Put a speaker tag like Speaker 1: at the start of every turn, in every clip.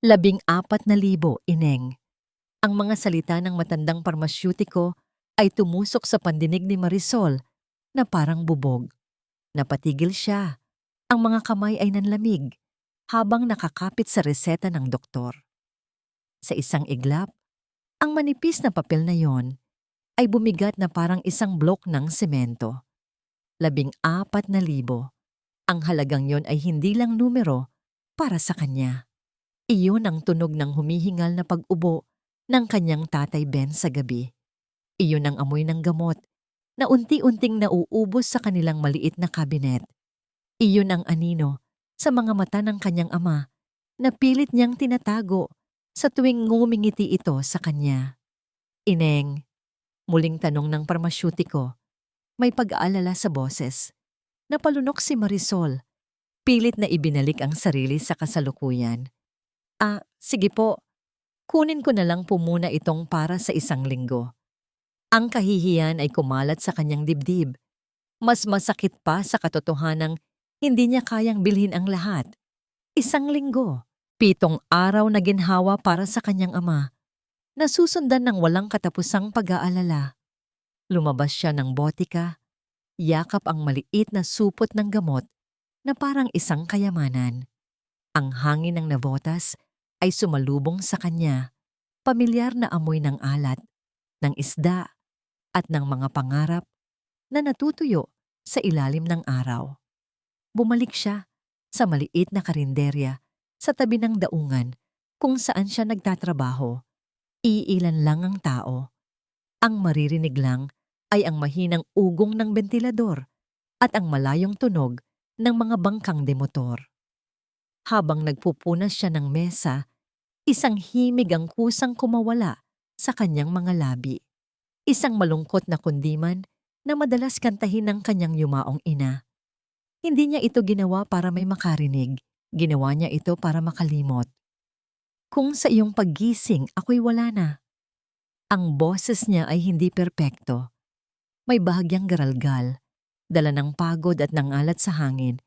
Speaker 1: 14,000, ineng. Ang mga salita ng matandang parmasyutiko ay tumusok sa pandinig ni Marisol na parang bubog. Napatigil siya. Ang mga kamay ay nanlamig habang nakakapit sa reseta ng doktor. Sa isang iglap, ang manipis na papel na yon ay bumigat na parang isang blok ng semento. 14,000. Ang halagang yon ay hindi lang numero para sa kanya. Iyon ang tunog ng humihingal na pag-ubo ng kanyang tatay Ben sa gabi. Iyon ang amoy ng gamot na unti-unting nauubos sa kanilang maliit na kabinet. Iyon ang anino sa mga mata ng kanyang ama na pilit niyang tinatago sa tuwing ngumingiti ito sa kanya. Ineng, muling tanong ng parmasyutiko, may pag-aalala sa boses. Napalunok si Marisol, pilit na ibinalik ang sarili sa kasalukuyan. Sige po, kunin ko na lang po muna itong para sa isang linggo. Ang kahihiyan ay kumalat sa kanyang dibdib. Mas masakit pa sa katotohanang hindi niya kayang bilhin ang lahat. Isang linggo, 7 araw na ginhawa para sa kanyang ama, nasusundan ng walang katapusang pag-aalala. Lumabas siya ng botika, yakap ang maliit na supot ng gamot na parang isang kayamanan. Ang hangin ng Navotas ay sumalubong sa kanya, pamilyar na amoy ng alat, ng isda, at ng mga pangarap na natutuyo sa ilalim ng araw. Bumalik siya sa maliit na karinderya sa tabi ng daungan kung saan siya nagtatrabaho. Iilan lang ang tao. Ang maririnig lang ay ang mahinang ugong ng bentilador at ang malayong tunog ng mga bangkang demotor. Habang nagpupunas siya ng mesa, isang himig ang kusang kumawala sa kanyang mga labi. Isang malungkot na kundiman na madalas kantahin ng kanyang yumaong ina. Hindi niya ito ginawa para may makarinig. Ginawa niya ito para makalimot. Kung sa iyong paggising ako'y wala na. Ang boses niya ay hindi perpekto. May bahagyang garalgal, dala ng pagod at ng alat sa hangin,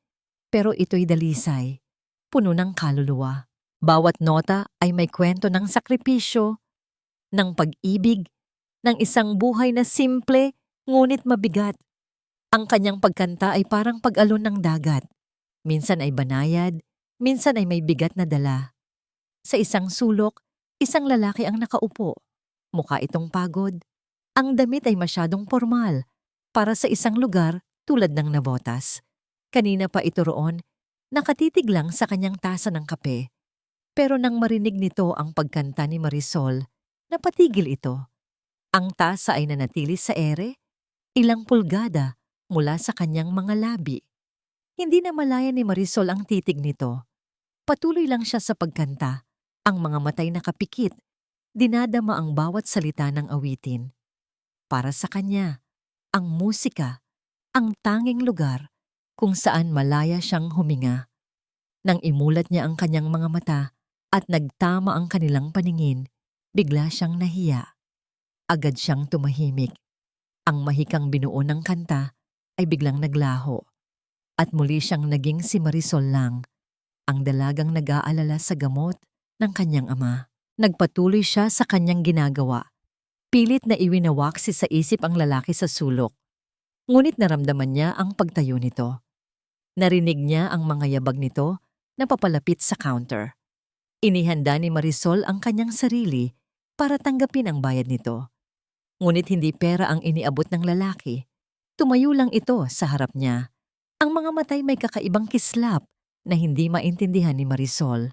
Speaker 1: pero ito'y dalisay, puno ng kaluluwa. Bawat nota ay may kwento ng sakripisyo, ng pag-ibig, ng isang buhay na simple ngunit mabigat. Ang kanyang pagkanta ay parang pag-alon ng dagat. Minsan ay banayad, minsan ay may bigat na dala. Sa isang sulok, isang lalaki ang nakaupo. Mukha itong pagod. Ang damit ay masyadong formal para sa isang lugar tulad ng Navotas. Kanina pa ito roon, nakatitig lang sa kanyang tasa ng kape. Pero nang marinig nito ang pagkanta ni Marisol, napatigil ito. Ang tasa ay nanatili sa ere, ilang pulgada mula sa kanyang mga labi. Hindi na malaya ni Marisol ang titig nito. Patuloy lang siya sa pagkanta, ang mga matay nakapikit, dinadama ang bawat salita ng awitin. Para sa kanya, ang musika, ang tanging lugar kung saan malaya siyang huminga. Nang imulat niya ang kanyang mga mata at nagtama ang kanilang paningin, bigla siyang nahiya. Agad siyang tumahimik. Ang mahikang binuo ng kanta ay biglang naglaho. At muli siyang naging si Marisol lang, ang dalagang nag-aalala sa gamot ng kanyang ama. Nagpatuloy siya sa kanyang ginagawa. Pilit na iwinawaksi sa isip ang lalaki sa sulok. Ngunit naramdaman niya ang pagtayo nito. Narinig niya ang mga yabag nito na papalapit sa counter. Inihanda ni Marisol ang kanyang sarili para tanggapin ang bayad nito. Ngunit hindi pera ang iniabot ng lalaki. Tumayo lang ito sa harap niya. Ang mga matay may kakaibang kislap na hindi maintindihan ni Marisol.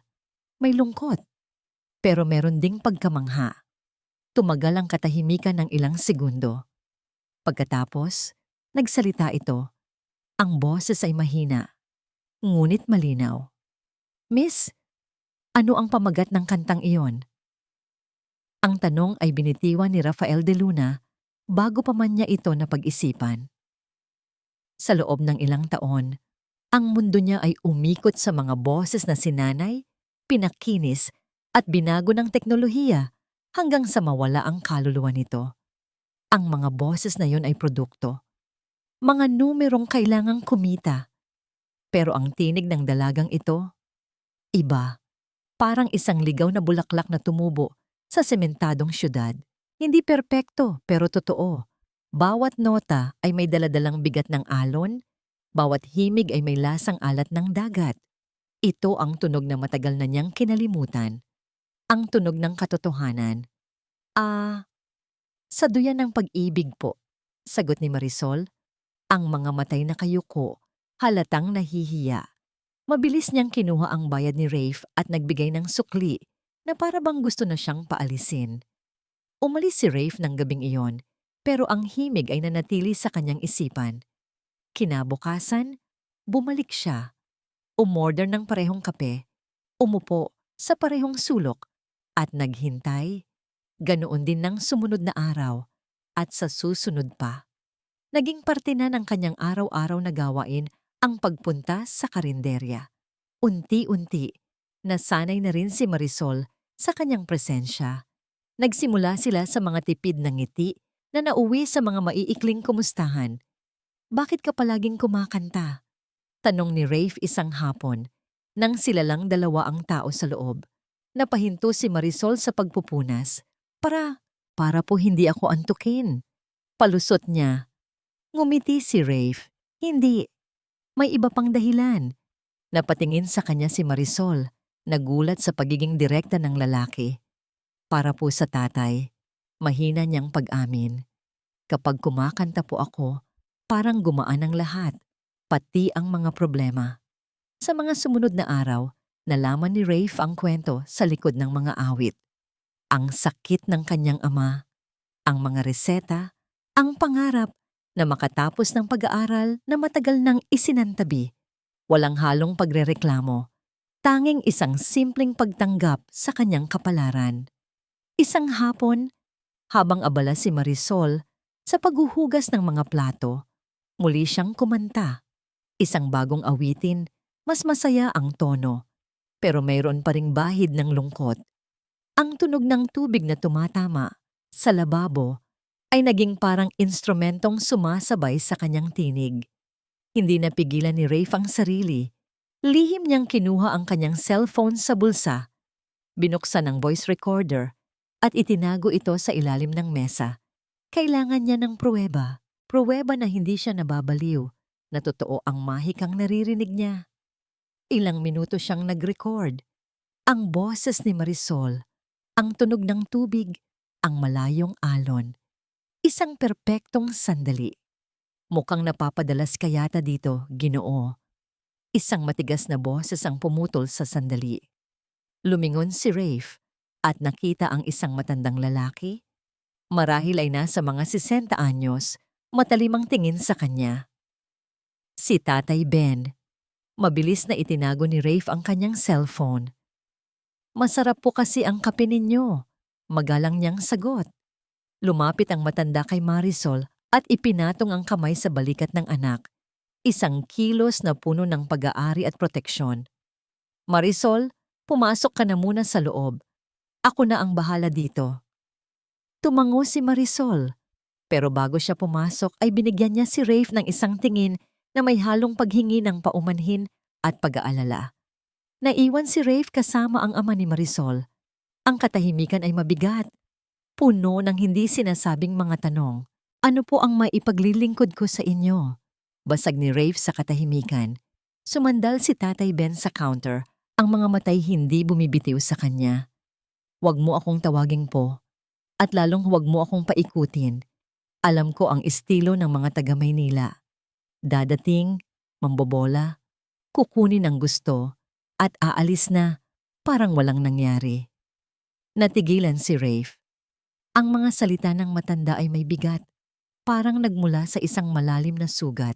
Speaker 1: May lungkot, pero meron ding pagkamangha. Tumagal ang katahimikan ng ilang segundo. Pagkatapos, nagsalita ito. Ang boses ay mahina, ngunit malinaw. Miss, ano ang pamagat ng kantang iyon? Ang tanong ay binitiwan ni Rafael de Luna bago pa man niya ito napag-isipan. Sa loob ng ilang taon, ang mundo niya ay umikot sa mga boses na sinanay, pinakinis at binago ng teknolohiya hanggang sa mawala ang kaluluwa nito. Ang mga boses na yon ay produkto. Mga numerong kailangang kumita. Pero ang tinig ng dalagang ito, iba. Parang isang ligaw na bulaklak na tumubo sa sementadong syudad. Hindi perpekto pero totoo. Bawat nota ay may daladalang bigat ng alon, bawat himig ay may lasang alat ng dagat. Ito ang tunog na matagal na niyang kinalimutan. Ang tunog ng katotohanan. Sa duyan ng pag-ibig po, sagot ni Marisol, ang mga matay na kayuko, halatang nahihiya. Mabilis niyang kinuha ang bayad ni Rafe at nagbigay ng sukli na para bang gusto na siyang paalisin. Umalis si Rafe ng gabing iyon, pero ang himig ay nanatili sa kanyang isipan. Kinabukasan, bumalik siya. Umorder ng parehong kape, umupo sa parehong sulok, at naghintay. Ganoon din ng sumunod na araw at sa susunod pa. Naging parte na ng kanyang araw-araw na gawain ang pagpunta sa karinderya. Unti-unti, nasanay na rin si Marisol sa kanyang presensya. Nagsimula sila sa mga tipid na ngiti na nauwi sa mga maiikling kumustahan. Bakit ka palaging kumakanta? Tanong ni Rafe isang hapon, nang sila lang dalawa ang tao sa loob. Napahinto si Marisol sa pagpupunas. Para po hindi ako antukin. Palusot niya. Ngumiti si Rafe. Hindi. May iba pang dahilan. Napatingin sa kanya si Marisol, nagulat sa pagiging direkta ng lalaki. Para po sa tatay, mahina niyang pag-amin. Kapag kumakanta po ako, parang gumaan ang lahat, pati ang mga problema. Sa mga sumunod na araw, nalaman ni Rafe ang kwento sa likod ng mga awit. Ang sakit ng kanyang ama, ang mga reseta, ang pangarap na makatapos ng pag-aaral na matagal nang isinantabi. Walang halong pagrereklamo, tanging isang simpleng pagtanggap sa kanyang kapalaran. Isang hapon, habang abala si Marisol sa paghuhugas ng mga plato, muli siyang kumanta. Isang bagong awitin, mas masaya ang tono, pero mayroon pa ring bahid ng lungkot. Ang tunog ng tubig na tumatama sa lababo ay naging parang instrumentong sumasabay sa kanyang tinig. Hindi napigilan ni Rafe ang sarili. Lihim niyang kinuha ang kanyang cellphone sa bulsa, binuksan ang voice recorder at itinago ito sa ilalim ng mesa. Kailangan niya ng pruweba na hindi siya nababaliw, na totoo ang mahikang naririnig niya. Ilang minuto siyang nag-record. Ang boses ni Marisol, ang tunog ng tubig, ang malayong alon. Isang perpektong sandali. Mukhang napapadalas ka yata dito, Ginoo. Isang matigas na boses ang pumutol sa sandali. Lumingon si Rafe at nakita ang isang matandang lalaki. Marahil ay nasa mga 60 anyos, matalimang tingin sa kanya. Si Tatay Ben. Mabilis na itinago ni Rafe ang kanyang cellphone. Masarap po kasi ang kape ninyo. Magalang niyang sagot. Lumapit ang matanda kay Marisol at ipinatong ang kamay sa balikat ng anak. Isang kilos na puno ng pag-aari at proteksyon. Marisol, pumasok ka na muna sa loob. Ako na ang bahala dito. Tumango si Marisol. Pero bago siya pumasok ay binigyan niya si Rafe ng isang tingin na may halong paghingi ng paumanhin at pag-aalala. Naiwan si Rafe kasama ang ama ni Marisol. Ang katahimikan ay mabigat. Puno ng hindi sinasabing mga tanong. Ano po ang maipaglilingkod ko sa inyo? Basag ni Rafe sa katahimikan. Sumandal si Tatay Ben sa counter, ang mga matay hindi bumibitiw sa kanya. Huwag mo akong tawaging po, at lalong huwag mo akong paikutin. Alam ko ang estilo ng mga taga-Maynila. Dadating, mambobola, kukunin ang gusto, at aalis na, parang walang nangyari. Natigilan si Rafe. Ang mga salita ng matanda ay may bigat, parang nagmula sa isang malalim na sugat.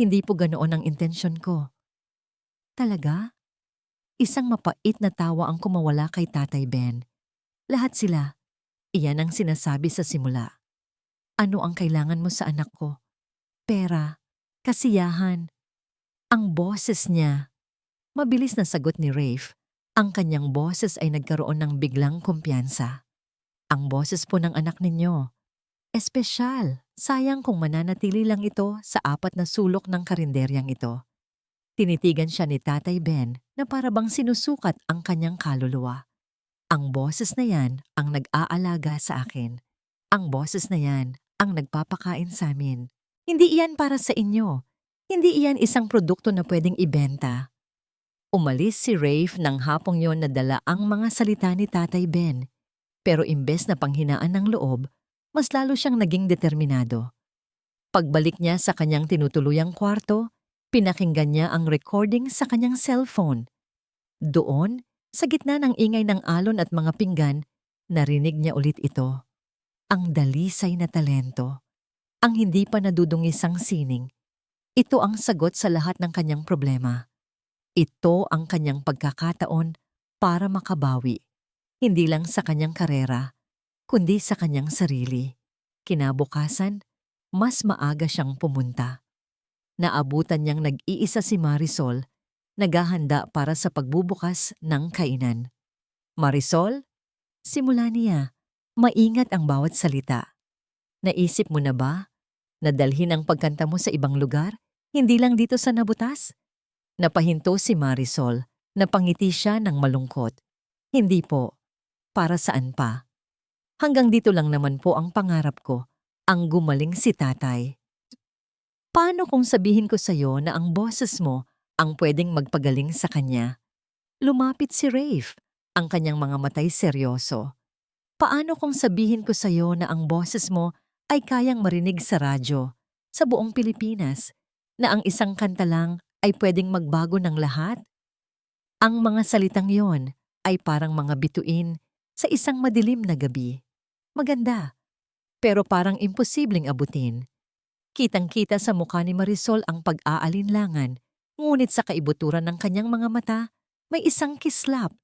Speaker 1: Hindi po ganoon ang intensyon ko. Talaga? Isang mapait na tawa ang kumawala kay Tatay Ben. Lahat sila, iyan ang sinasabi sa simula. Ano ang kailangan mo sa anak ko? Pera, kasiyahan. Ang boses niya. Mabilis na sagot ni Rafe. Ang kanyang boses ay nagkaroon ng biglang kumpiyansa. Ang boses po ng anak ninyo. Espesyal. Sayang kung mananatili lang ito sa 4 na sulok ng karinderyang ito. Tinitigan siya ni Tatay Ben na para bang sinusukat ang kanyang kaluluwa. Ang boses na yan ang nag-aalaga sa akin. Ang boses na yan ang nagpapakain sa amin. Hindi iyan para sa inyo. Hindi iyan isang produkto na pwedeng ibenta. Umalis si Rafe nang hapong yon na dala ang mga salita ni Tatay Ben. Pero imbes na panghinaan ng loob, mas lalo siyang naging determinado. Pagbalik niya sa kanyang tinutuluyang kwarto, pinakinggan niya ang recording sa kanyang cellphone. Doon, sa gitna ng ingay ng alon at mga pinggan, narinig niya ulit ito. Ang dalisay na talento. Ang hindi pa nadudungisang sining. Ito ang sagot sa lahat ng kanyang problema. Ito ang kanyang pagkakataon para makabawi. Hindi lang sa kanyang karera, kundi sa kanyang sarili. Kinabukasan, mas maaga siyang pumunta. Naabutan niyang nag-iisa si Marisol, naghahanda para sa pagbubukas ng kainan. Marisol, simula niya, maingat ang bawat salita. Naisip mo na ba na dalhin ang pagkanta mo sa ibang lugar, hindi lang dito sa Nabutas? Napahinto si Marisol, napangiti siya ng malungkot. Hindi po, para saan pa? Hanggang dito lang naman po ang pangarap ko, ang gumaling si tatay. Paano kung sabihin ko sa'yo na ang boses mo ang pwedeng magpagaling sa kanya? Lumapit si Rafe, ang kanyang mga matay seryoso. Paano kung sabihin ko sa'yo na ang boses mo ay kayang marinig sa radyo, sa buong Pilipinas, na ang isang kanta lang ay pwedeng magbago ng lahat? Ang mga salitang yon ay parang mga bituin sa isang madilim na gabi. Maganda, pero parang imposibleng abutin. Kitang-kita sa mukha ni Marisol ang pag-aalinlangan, ngunit sa kaibuturan ng kanyang mga mata, may isang kislap,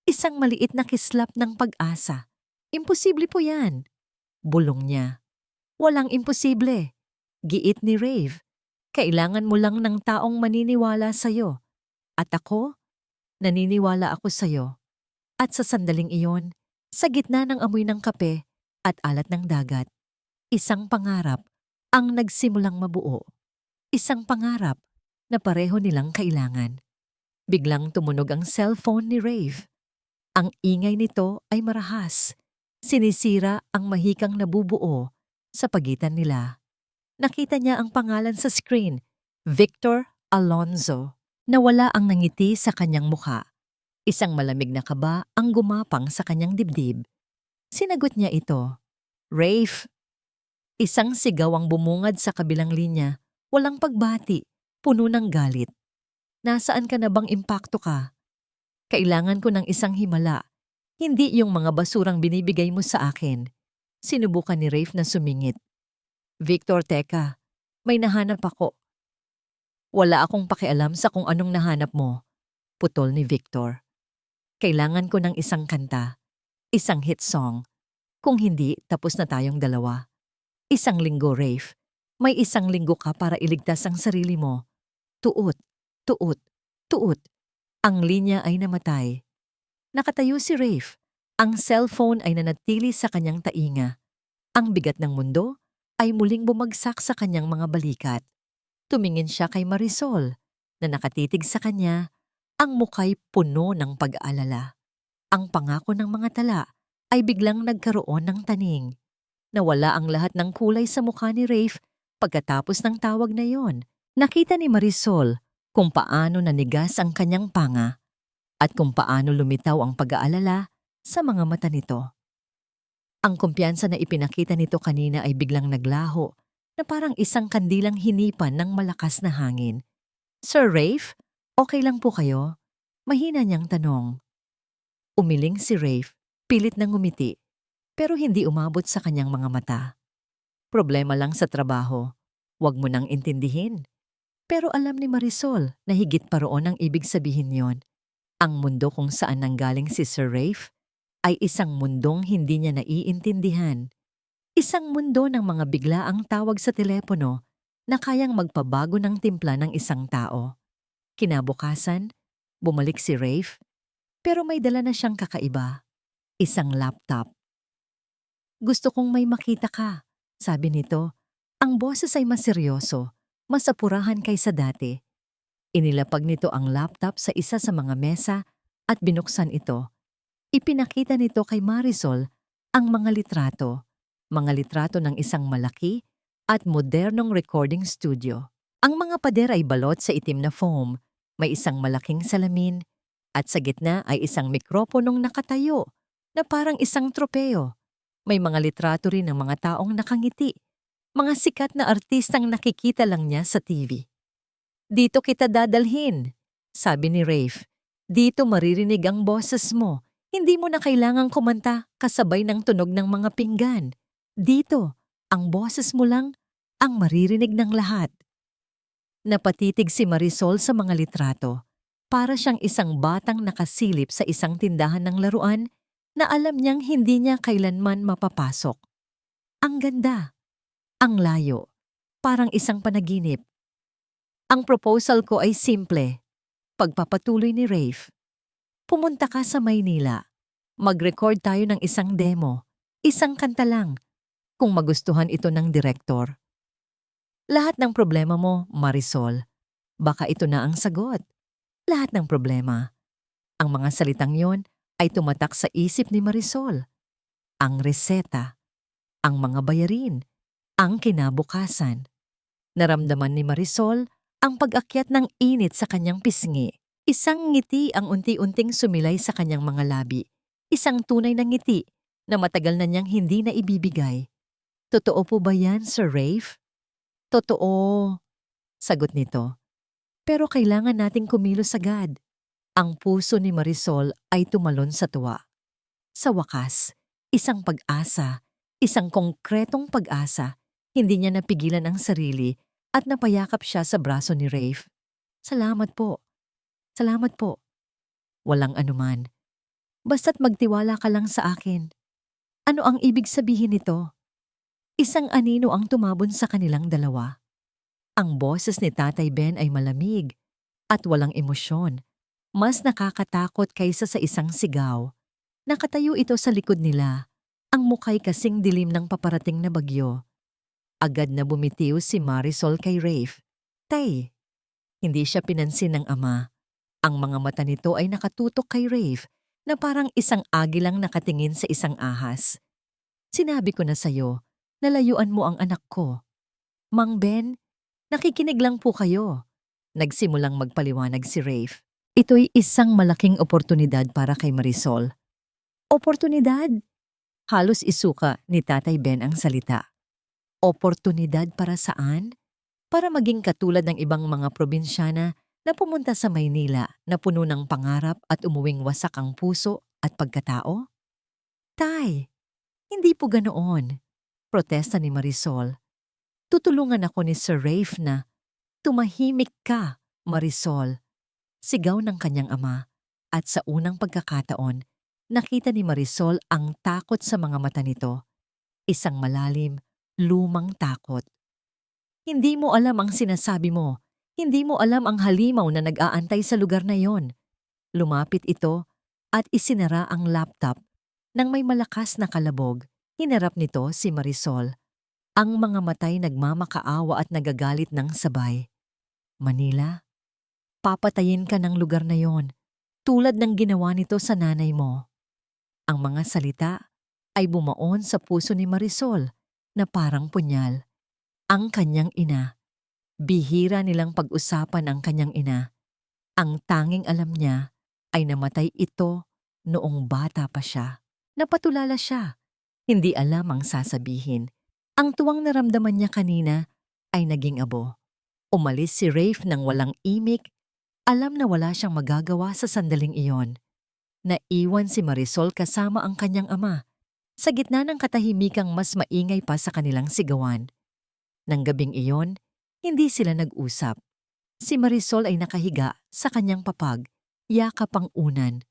Speaker 1: isang maliit na kislap ng pag-asa. Imposible po yan. Bulong niya. Walang imposible. Giit ni Rave. Kailangan mo lang ng taong maniniwala sa'yo. At ako, naniniwala ako sa'yo. At sa sandaling iyon, sa gitna ng amoy ng kape at alat ng dagat, isang pangarap ang nagsimulang mabuo. Isang pangarap na pareho nilang kailangan. Biglang tumunog ang cellphone ni Rave. Ang ingay nito ay marahas. Sinisira ang mahikang nabubuo sa pagitan nila. Nakita niya ang pangalan sa screen, Victor Alonzo. Nawala ang nangiti sa kanyang mukha. Isang malamig na kaba ang gumapang sa kanyang dibdib. Sinagot niya ito. Rafe. Isang sigaw ang bumungad sa kabilang linya, walang pagbati, puno ng galit. Nasaan ka na bang impakto ka? Kailangan ko ng isang himala, hindi yung mga basurang binibigay mo sa akin. Sinubukan ni Rafe na sumingit. Victor, teka, may nahanap ako. Wala akong pakialam sa kung anong nahanap mo, putol ni Victor. Kailangan ko ng isang kanta, isang hit song. Kung hindi, tapos na tayong dalawa. Isang linggo, Rafe. May isang linggo ka para iligtas ang sarili mo. Tuot, tuot, tuot. Ang linya ay namatay. Nakatayo si Rafe. Ang cellphone ay nanatili sa kanyang tainga. Ang bigat ng mundo ay muling bumagsak sa kanyang mga balikat. Tumingin siya kay Marisol na nakatitig sa kanya, ang muka'y puno ng pag-aalala. Ang pangako ng mga tala ay biglang nagkaroon ng taning. Nawala ang lahat ng kulay sa mukha ni Rafe pagkatapos ng tawag na yon. Nakita ni Marisol kung paano nanigas ang kanyang panga at kung paano lumitaw ang pag-aalala sa mga mata nito. Ang kumpiyansa na ipinakita nito kanina ay biglang naglaho na parang isang kandilang hinipan ng malakas na hangin. Sir Rafe, okay lang po kayo? Mahina niyang tanong. Umiling si Rafe, pilit na ngumiti, pero hindi umabot sa kanyang mga mata. Problema lang sa trabaho. Huwag mo nang intindihin. Pero alam ni Marisol na higit pa roon ang ibig sabihin yon. Ang mundo kung saan nanggaling si Sir Rafe ay isang mundong hindi niya naiintindihan. Isang mundo ng mga biglaang tawag sa telepono na kayang magpabago ng timpla ng isang tao. Kinabukasan, bumalik si Rafe, pero may dala na siyang kakaiba. Isang laptop. Gusto kong may makita ka, sabi nito. Ang boses ay mas seryoso, mas apurahan kaysa dati. Inilapag nito ang laptop sa isa sa mga mesa at binuksan ito. Ipinakita nito kay Marisol ang mga litrato ng isang malaki at modernong recording studio. Ang mga pader ay balot sa itim na foam, may isang malaking salamin, at sa gitna ay isang mikroponong nakatayo na parang isang tropeo. May mga litrato rin ng mga taong nakangiti, mga sikat na artistang nakikita lang niya sa TV. "Dito kita dadalhin," sabi ni Rafe. "Dito maririnig ang boses mo. Hindi mo na kailangang kumanta kasabay ng tunog ng mga pinggan. Dito, ang boses mo lang ang maririnig ng lahat." Napatitig si Marisol sa mga litrato. Para siyang isang batang nakasilip sa isang tindahan ng laruan na alam niyang hindi niya kailanman mapapasok. Ang ganda, ang layo, parang isang panaginip. "Ang proposal ko ay simple," pagpapatuloy ni Rafe. "Pumunta ka sa Maynila. Mag-record tayo ng isang demo, isang kanta lang, kung magustuhan ito ng direktor. Lahat ng problema mo, Marisol, baka ito na ang sagot. Lahat ng problema." Ang mga salitang yon ay tumatak sa isip ni Marisol. Ang reseta, ang mga bayarin, ang kinabukasan. Naramdaman ni Marisol ang pag-akyat ng init sa kanyang pisngi. Isang ngiti ang unti-unting sumilay sa kanyang mga labi. Isang tunay na ngiti na matagal na niyang hindi na ibibigay. "Totoo po ba yan, Sir Rafe?" "Totoo," sagot nito. "Pero kailangan nating kumilos agad." Ang puso ni Marisol ay tumalon sa tuwa. Sa wakas, isang pag-asa, isang konkretong pag-asa. Hindi niya napigilan ang sarili at napayakap siya sa braso ni Rafe. "Salamat po. Salamat po." "Walang anuman. Basta't magtiwala ka lang sa akin." Ano ang ibig sabihin nito? Isang anino ang tumabon sa kanilang dalawa. Ang boses ni Tatay Ben ay malamig at walang emosyon. Mas nakakatakot kaysa sa isang sigaw. Nakatayo ito sa likod nila. Ang muka'y kasing dilim ng paparating na bagyo. Agad na bumitiw si Marisol kay Rafe. "Tay." Hindi siya pinansin ng ama. Ang mga mata nito ay nakatutok kay Rafe na parang isang agilang nakatingin sa isang ahas. "Sinabi ko na sa'yo, nalayuan mo ang anak ko." "Mang Ben, nakikinig lang po kayo." Nagsimulang magpaliwanag si Rafe. Ito'y isang malaking oportunidad para kay Marisol. "Oportunidad?" Halos isuka ni Tatay Ben ang salita. "Oportunidad para saan?" "Para maging katulad ng ibang mga probinsyana na pumunta sa Maynila na puno ng pangarap at umuwing wasak ang puso at pagkatao." "Tay, hindi po ganoon," protesta ni Marisol. "Tutulungan ako ni Sir Rafe na..." "Tumahimik ka, Marisol," sigaw ng kanyang ama. At sa unang pagkakataon, nakita ni Marisol ang takot sa mga mata nito. Isang malalim, lumang takot. "Hindi mo alam ang sinasabi mo. Hindi mo alam ang halimaw na nag-aantay sa lugar na yon." Lumapit ito at isinara ang laptop. Nang may malakas na kalabog, hinarap nito si Marisol. Ang mga matay nagmamakaawa at nagagalit ng sabay. "Manila, papatayin ka ng lugar na yon, tulad ng ginawa nito sa nanay mo." Ang mga salita ay bumaon sa puso ni Marisol na parang punyal. Ang kanyang ina. Bihira nilang pag-usapan ang kanyang ina. Ang tanging alam niya ay namatay ito noong bata pa siya. Napatulala siya. Hindi alam ang sasabihin. Ang tuwang naramdaman niya kanina ay naging abo. Umalis si Rafe nang walang imik. Alam na wala siyang magagawa sa sandaling iyon. Naiwan si Marisol kasama ang kanyang ama. Sa gitna ng katahimikang mas maingay pa sa kanilang sigawan. Nang gabing iyon, hindi sila nag-usap. Si Marisol ay nakahiga sa kanyang papag, yakap ang unan.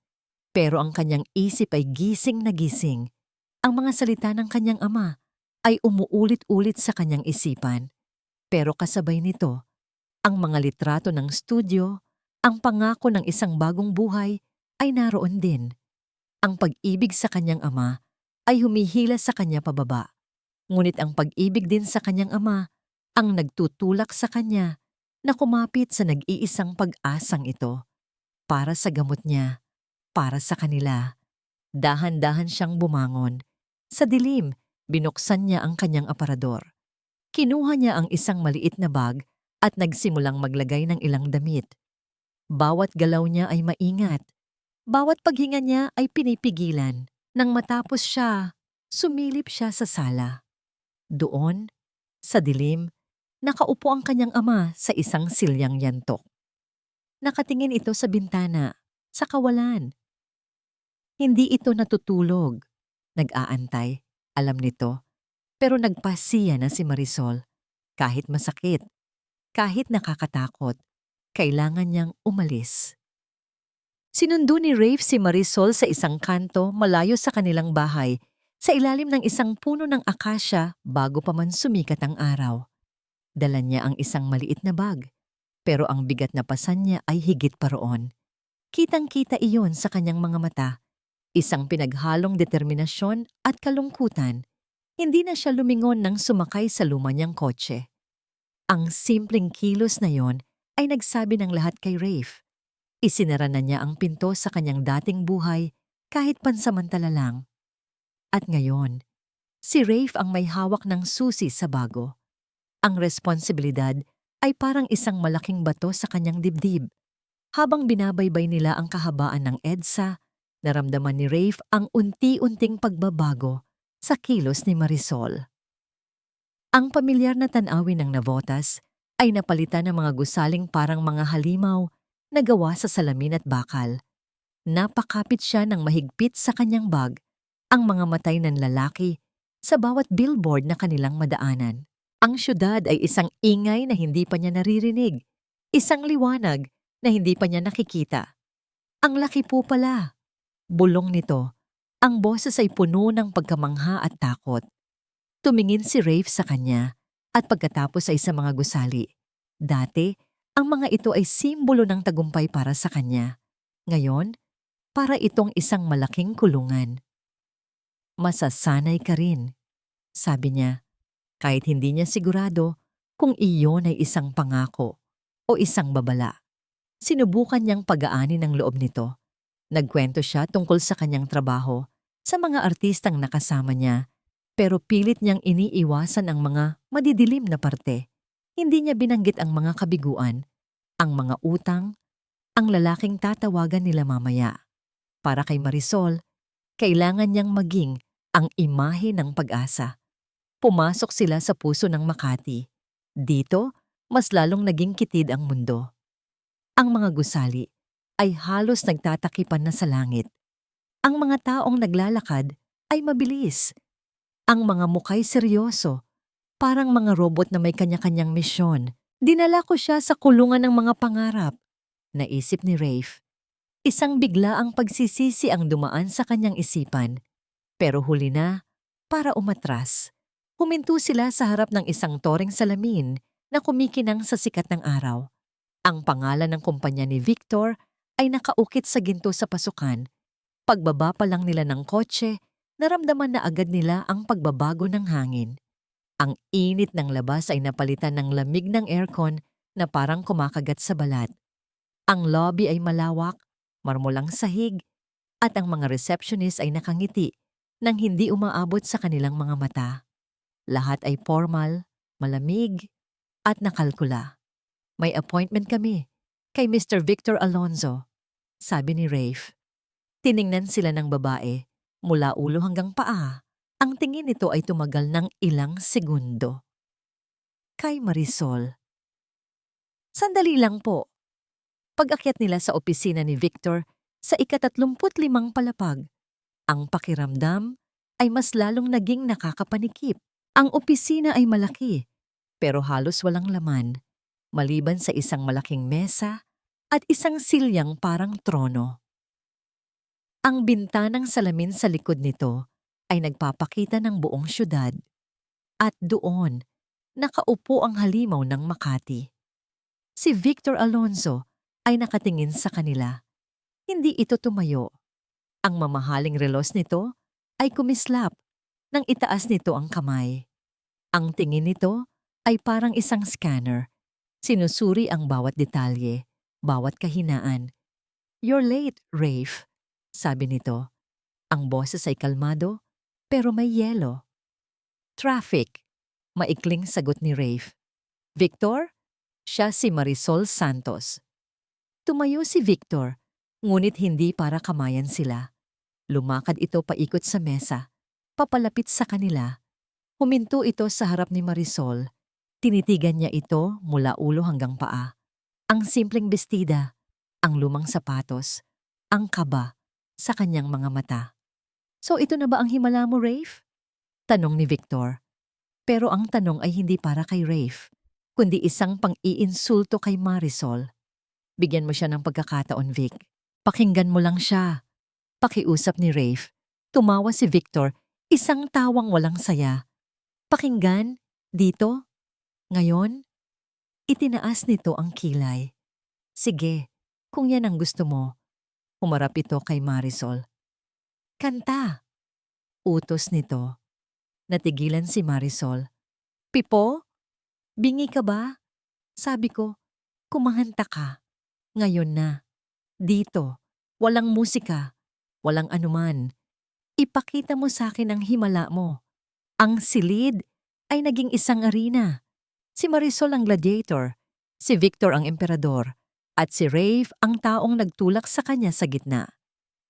Speaker 1: Pero ang kanyang isip ay gising na gising. Ang mga salita ng kanyang ama ay umuulit-ulit sa kanyang isipan. Pero kasabay nito, ang mga litrato ng studio, ang pangako ng isang bagong buhay ay naroon din. Ang pag-ibig sa kanyang ama ay humihila sa kanya pababa. Ngunit ang pag-ibig din sa kanyang ama ang nagtutulak sa kanya na kumapit sa nag-iisang pag-asang ito para sa gamot niya, para sa kanila. Dahan-dahan siyang bumangon. Sa dilim, binuksan niya ang kanyang aparador. Kinuha niya ang isang maliit na bag at nagsimulang maglagay ng ilang damit. Bawat galaw niya ay maingat. Bawat paghinga niya ay pinipigilan. Nang matapos siya, sumilip siya sa sala. Doon, sa dilim, nakaupo ang kanyang ama sa isang silyang yantok. Nakatingin ito sa bintana, sa kawalan. Hindi ito natutulog. Nag-aantay, alam nito. Pero nagpasiya na si Marisol. Kahit masakit, kahit nakakatakot, kailangan niyang umalis. Sinundo ni Rafe si Marisol sa isang kanto malayo sa kanilang bahay, sa ilalim ng isang puno ng akasya bago pa man sumikat ang araw. Dala niya ang isang maliit na bag, pero ang bigat na pasan niya ay higit pa roon. Kitang-kita iyon sa kanyang mga mata. Isang pinaghalong determinasyon at kalungkutan. Hindi na siya lumingon nang sumakay sa luma niyang kotse. Ang simpleng kilos na yon ay nagsabi ng lahat kay Rafe. Isinara na niya ang pinto sa kanyang dating buhay kahit pansamantala lang. At ngayon, si Rafe ang may hawak ng susi sa bago. Ang responsibilidad ay parang isang malaking bato sa kanyang dibdib. Habang binabaybay nila ang kahabaan ng EDSA, naramdaman ni Rafe ang unti-unting pagbabago sa kilos ni Marisol. Ang pamilyar na tanawin ng Navotas ay napalitan ng mga gusaling parang mga halimaw na gawa sa salamin at bakal. Napakapit siya ng mahigpit sa kanyang bag, ang mga matay ng lalaki sa bawat billboard na kanilang madaanan. Ang syudad ay isang ingay na hindi pa niya naririnig, isang liwanag na hindi pa niya nakikita. Ang laki po pala. Bulong nito, ang boses ay puno ng pagkamangha at takot. Tumingin si Rafe sa kanya at pagkatapos ay sa mga gusali. Dati, ang mga ito ay simbolo ng tagumpay para sa kanya. Ngayon, para itong isang malaking kulungan. Masasanay ka rin, sabi niya, kahit hindi niya sigurado kung iyon ay isang pangako o isang babala. Sinubukan niyang pagaanin ang loob nito. Nagkwento siya tungkol sa kanyang trabaho, sa mga artistang nakasama niya, pero pilit niyang iniiwasan ang mga madidilim na parte. Hindi niya binanggit ang mga kabiguan, ang mga utang, ang lalaking tatawagan nila mamaya. Para kay Marisol, kailangan niyang maging ang imahe ng pag-asa. Pumasok sila sa puso ng Makati. Dito, mas lalong naging kitid ang mundo. Ang mga gusali ay halos nagtatakipan na sa langit. Ang mga taong naglalakad ay mabilis. Ang mga mukay seryoso, parang mga robot na may kanya-kanyang misyon. Dinala ko siya sa kulungan ng mga pangarap, naisip ni Rafe. Isang bigla ang pagsisisi ang dumaan sa kanyang isipan. Pero huli na, para umatras. Huminto sila sa harap ng isang toreng salamin na kumikinang sa sikat ng araw. Ang pangalan ng kumpanya ni Victor ay nakaukit sa ginto sa pasukan. Pagbaba pa lang nila ng kotse, naramdaman na agad nila ang pagbabago ng hangin. Ang init ng labas ay napalitan ng lamig ng aircon na parang kumakagat sa balat. Ang lobby ay malawak, marmolang sahig, at ang mga receptionist ay nakangiti nang hindi umaabot sa kanilang mga mata. Lahat ay formal, malamig, at nakalkula. May appointment kami kay Mr. Victor Alonzo, sabi ni Rafe. Tiningnan sila ng babae, mula ulo hanggang paa. Ang tingin nito ay tumagal ng ilang segundo. Kay Marisol. Sandali lang po. Pag-akyat nila sa opisina ni Victor sa ika-35 palapag, ang pakiramdam ay mas lalong naging nakakapanikip. Ang opisina ay malaki, pero halos walang laman, maliban sa isang malaking mesa at isang silyang parang trono. Ang bintanang salamin sa likod nito ay nagpapakita ng buong syudad. At doon, nakaupo ang halimaw ng Makati. Si Victor Alonzo ay nakatingin sa kanila. Hindi ito tumayo. Ang mamahaling relos nito ay kumislap nang itaas nito ang kamay. Ang tingin nito ay parang isang scanner. Sinusuri ang bawat detalye, bawat kahinaan. "You're late, Rafe," sabi nito. Ang boses ay kalmado, pero may yelo. "Traffic," maikling sagot ni Rafe. "Victor?" Siya si Marisol Santos. Tumayo si Victor, ngunit hindi para kamayan sila. Lumakad ito paikot sa mesa, papalapit sa kanila. Huminto ito sa harap ni Marisol. Tinitigan niya ito mula ulo hanggang paa. Ang simpleng bestida, ang lumang sapatos, ang kaba sa kanyang mga mata. "So ito na ba ang himala mo, Rafe?" Tanong ni Victor. Pero ang tanong ay hindi para kay Rafe, kundi isang pang-iinsulto kay Marisol. "Bigyan mo siya ng pagkakataon, Vic. Pakinggan mo lang siya." Pakiusap ni Rafe. Tumawa si Victor, isang tawang walang saya. "Pakinggan? Dito? Ngayon?" Itinaas nito ang kilay. "Sige, kung yan ang gusto mo." Humarap ito kay Marisol. "Kanta," utos nito. Natigilan si Marisol. "Pipo? Bingi ka ba? Sabi ko, kumahanta ka. Ngayon na. Dito. Walang musika. Walang anuman. Ipakita mo sa akin ang himala mo." Ang silid ay naging isang arena. Si Marisol ang gladiator, si Victor ang emperador, at si Rafe ang taong nagtulak sa kanya sa gitna.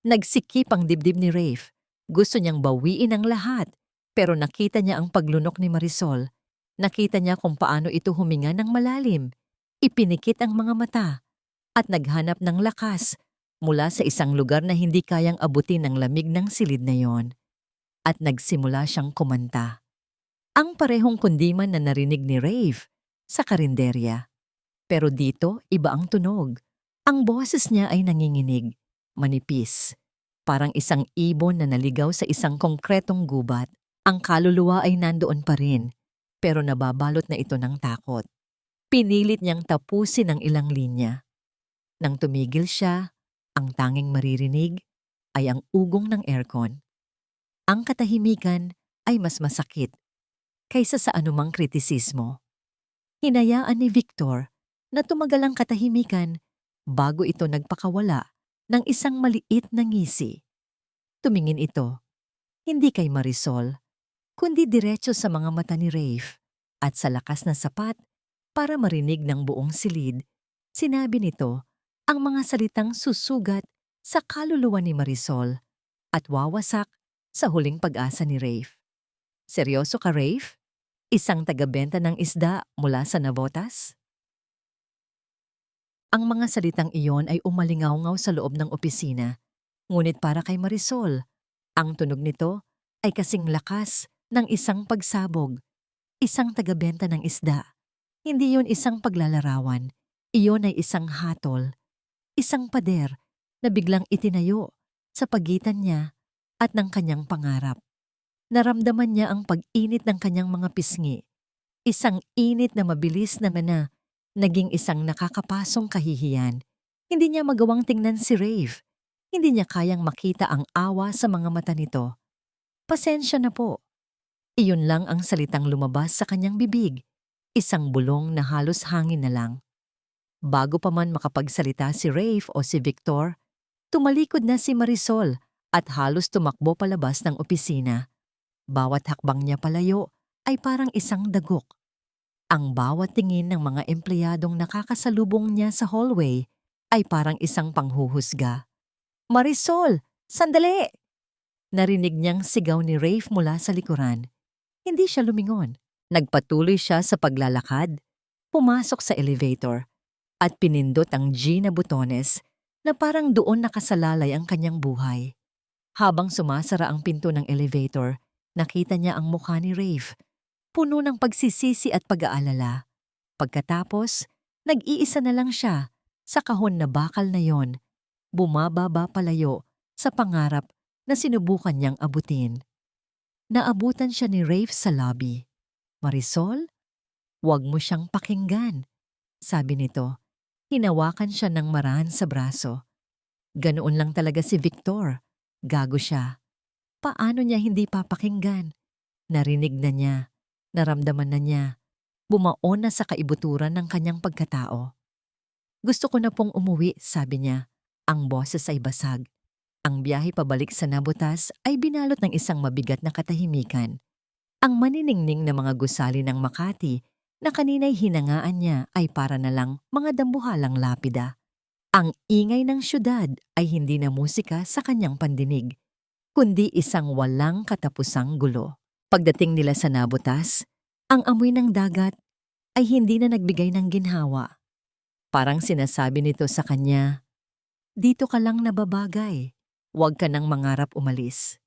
Speaker 1: Nagsikip ang dibdib ni Rafe. Gusto niyang bawiin ang lahat, pero nakita niya ang paglunok ni Marisol. Nakita niya kung paano ito huminga ng malalim. Ipinikit ang mga mata at naghanap ng lakas mula sa isang lugar na hindi kayang abutin ng lamig ng silid na yon. At nagsimula siyang kumanta. Ang parehong kundiman na narinig ni Rafe sa karinderya. Pero dito, iba ang tunog. Ang boses niya ay nanginginig, manipis. Parang isang ibon na naligaw sa isang konkretong gubat. Ang kaluluwa ay nandoon pa rin, pero nababalot na ito ng takot. Pinilit niyang tapusin ang ilang linya. Nang tumigil siya, ang tanging maririnig ay ang ugong ng aircon. Ang katahimikan ay mas masakit kaysa sa anumang kritisismo. Hinayaan ni Victor na tumagal ang katahimikan bago ito nagpakawala ng isang maliit na ngisi. Tumingin ito, hindi kay Marisol, kundi diretso sa mga mata ni Rafe, at sa lakas na sapat para marinig ng buong silid, sinabi nito ang mga salitang susugat sa kaluluwa ni Marisol at wawasak sa huling pag-asa ni Rafe. "Seryoso ka, Rafe? Isang tagabenta ng isda mula sa Navotas?" Ang mga salitang iyon ay umalingaw-ngaw sa loob ng opisina. Ngunit para kay Marisol, ang tunog nito ay kasing lakas ng isang pagsabog. Isang tagabenta ng isda. Hindi yun isang paglalarawan. Iyon ay isang hatol. Isang pader na biglang itinayo sa pagitan niya at ng kanyang pangarap. Naramdaman niya ang pag-init ng kanyang mga pisngi. Isang init na mabilis na naging isang nakakapasong kahihiyan. Hindi niya magawang tingnan si Rafe. Hindi niya kayang makita ang awa sa mga mata nito. "Pasensya na po." Iyon lang ang salitang lumabas sa kanyang bibig. Isang bulong na halos hangin na lang. Bago pa man makapagsalita si Rafe o si Victor, tumalikod na si Marisol at halos tumakbo palabas ng opisina. Bawat hakbang niya palayo ay parang isang dagok. Ang bawat tingin ng mga empleyadong nakakasalubong niya sa hallway ay parang isang panghuhusga. "Marisol! Sandali!" Narinig niyang sigaw ni Rafe mula sa likuran. Hindi siya lumingon. Nagpatuloy siya sa paglalakad, pumasok sa elevator, at pinindot ang G na butones na parang doon nakasalalay ang kanyang buhay. Habang sumasara ang pinto ng elevator, nakita niya ang mukha ni Rafe, puno ng pagsisisi at pag-aalala. Pagkatapos, nag-iisa na lang siya sa kahon na bakal na yon, bumababa palayo sa pangarap na sinubukan niyang abutin. Naabutan siya ni Rafe sa lobby. "Marisol, huwag mo siyang pakinggan," sabi nito. Hinawakan siya ng marahan sa braso. Ganoon lang talaga si Victor. Gago siya. Paano niya hindi papakinggan? Narinig na niya, naramdaman na niya, Bumaon na sa kaibuturan ng kanyang pagkatao. Gusto ko na pong umuwi, sabi niya. Ang boses ay basag. Ang biyahe pabalik sa Nabotas ay binalot ng isang mabigat na katahimikan. Ang maniningning na mga gusali ng Makati na kanina'y hinangaan niya ay para na lang mga dambuhalang lapida. Ang ingay ng syudad ay hindi na musika sa kanyang pandinig, kundi isang walang katapusang gulo. Pagdating nila sa Nabotas, ang amoy ng dagat ay hindi na nagbigay ng ginhawa. Parang sinasabi nito sa kanya, "Dito ka lang nababagay, huwag ka nang mangarap umalis."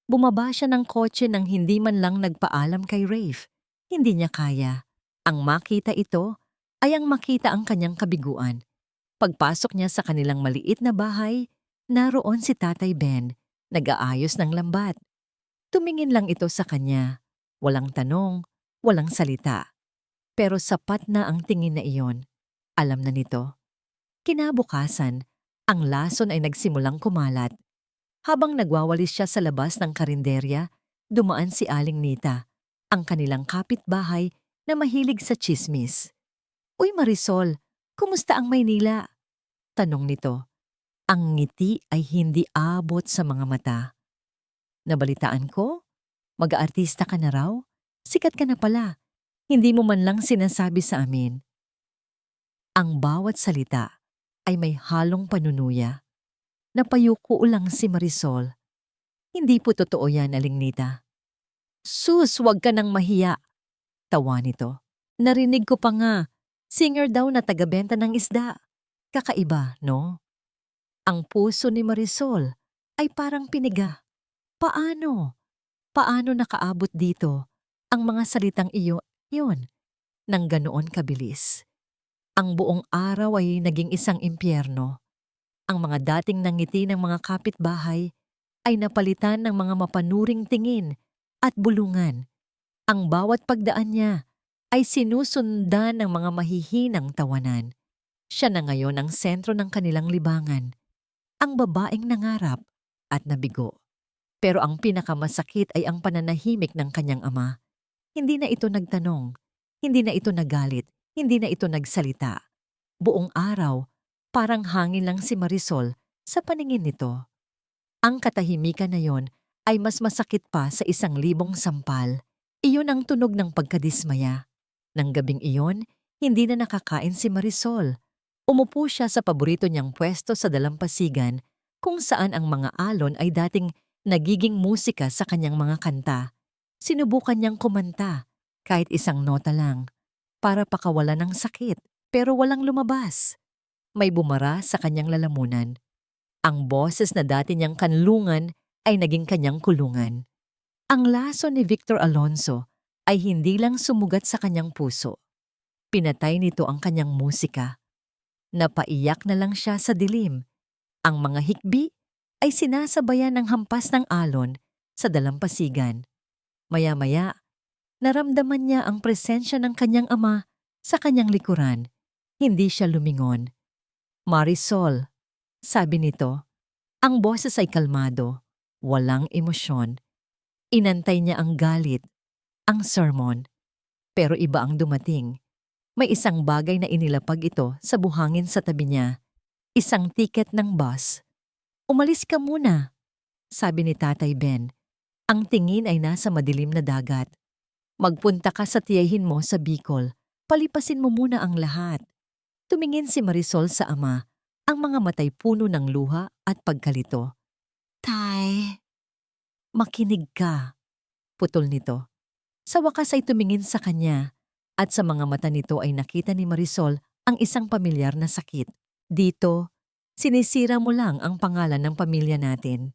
Speaker 1: Bumaba siya ng kotse nang hindi man lang nagpaalam kay Rafe. Hindi niya kaya. Ang makita ito ay ang makita ang kanyang kabiguan. Pagpasok niya sa kanilang maliit na bahay, naroon si Tatay Ben, nag-aayos ng lambat. Tumingin lang ito sa kanya. Walang tanong, walang salita. Pero sapat na ang tingin na iyon. Alam na nito. Kinabukasan, ang lason ay nagsimulang kumalat. Habang nagwawalis siya sa labas ng karinderya, dumaan si Aling Nita, ang kanilang kapitbahay na mahilig sa tsismis. "Uy Marisol, kumusta ang Maynila?" tanong nito. Ang ngiti ay hindi abot sa mga mata. "Nabalitaan ko? Mag-aartista ka na raw? Sikat ka na pala. Hindi mo man lang sinasabi sa amin." Ang bawat salita ay may halong panunuya. Napayuko lang si Marisol. "Hindi po totoo yan, Aling Nita." "Sus, wag ka nang mahiya." Tawa nito. "Narinig ko pa nga, singer daw na tagabenta ng isda. Kakaiba, no?" Ang puso ni Marisol ay parang piniga. Paano? Paano nakaabot dito ang mga salitang iyon nang ganoon kabilis? Ang buong araw ay naging isang impyerno. Ang mga dating nangiti ng mga kapitbahay ay napalitan ng mga mapanuring tingin at bulungan. Ang bawat pagdaan niya ay sinusundan ng mga mahihinang tawanan. Siya na ngayon ang sentro ng kanilang libangan, ang babaeng nangarap at nabigo. Pero ang pinakamasakit ay ang pananahimik ng kanyang ama. Hindi na ito nagtanong, hindi na ito nagalit, hindi na ito nagsalita. Buong araw, parang hangin lang si Marisol sa paningin nito. Ang katahimikan na yon ay mas masakit pa sa 1,000 sampal. Iyon ang tunog ng pagkadismaya. Nang gabing iyon, hindi na nakakain si Marisol. Umupo siya sa paborito niyang pwesto sa dalampasigan kung saan ang mga alon ay dating nagiging musika sa kanyang mga kanta. Sinubukan niyang kumanta, kahit isang nota lang, para pakawalan ng sakit, pero walang lumabas. May bumara sa kanyang lalamunan. Ang boses na dati niyang kanlungan ay naging kanyang kulungan. Ang laso ni Victor Alonso ay hindi lang sumugat sa kanyang puso. Pinatay nito ang kanyang musika. Napaiyak na lang siya sa dilim. Ang mga hikbi ay sinasabayan ng hampas ng alon sa dalampasigan. Maya-maya, naramdaman niya ang presensya ng kanyang ama sa kanyang likuran. Hindi siya lumingon. "Marisol," sabi nito. Ang boses ay kalmado, walang emosyon. Inantay niya ang galit, ang sermon. Pero iba ang dumating. May isang bagay na inilapag ito sa buhangin sa tabi niya. Isang tiket ng bus. "Umalis ka muna," sabi ni Tatay Ben. Ang tingin ay nasa madilim na dagat. "Magpunta ka sa tiyahin mo sa Bicol. Palipasin mo muna ang lahat." Tumingin si Marisol sa ama, ang mga matay puno ng luha at pagkalito. "Tay, makinig ka," putol nito. Sa wakas ay tumingin sa kanya, at sa mga mata nito ay nakita ni Marisol ang isang pamilyar na sakit. "Dito, sinisira mo lang ang pangalan ng pamilya natin."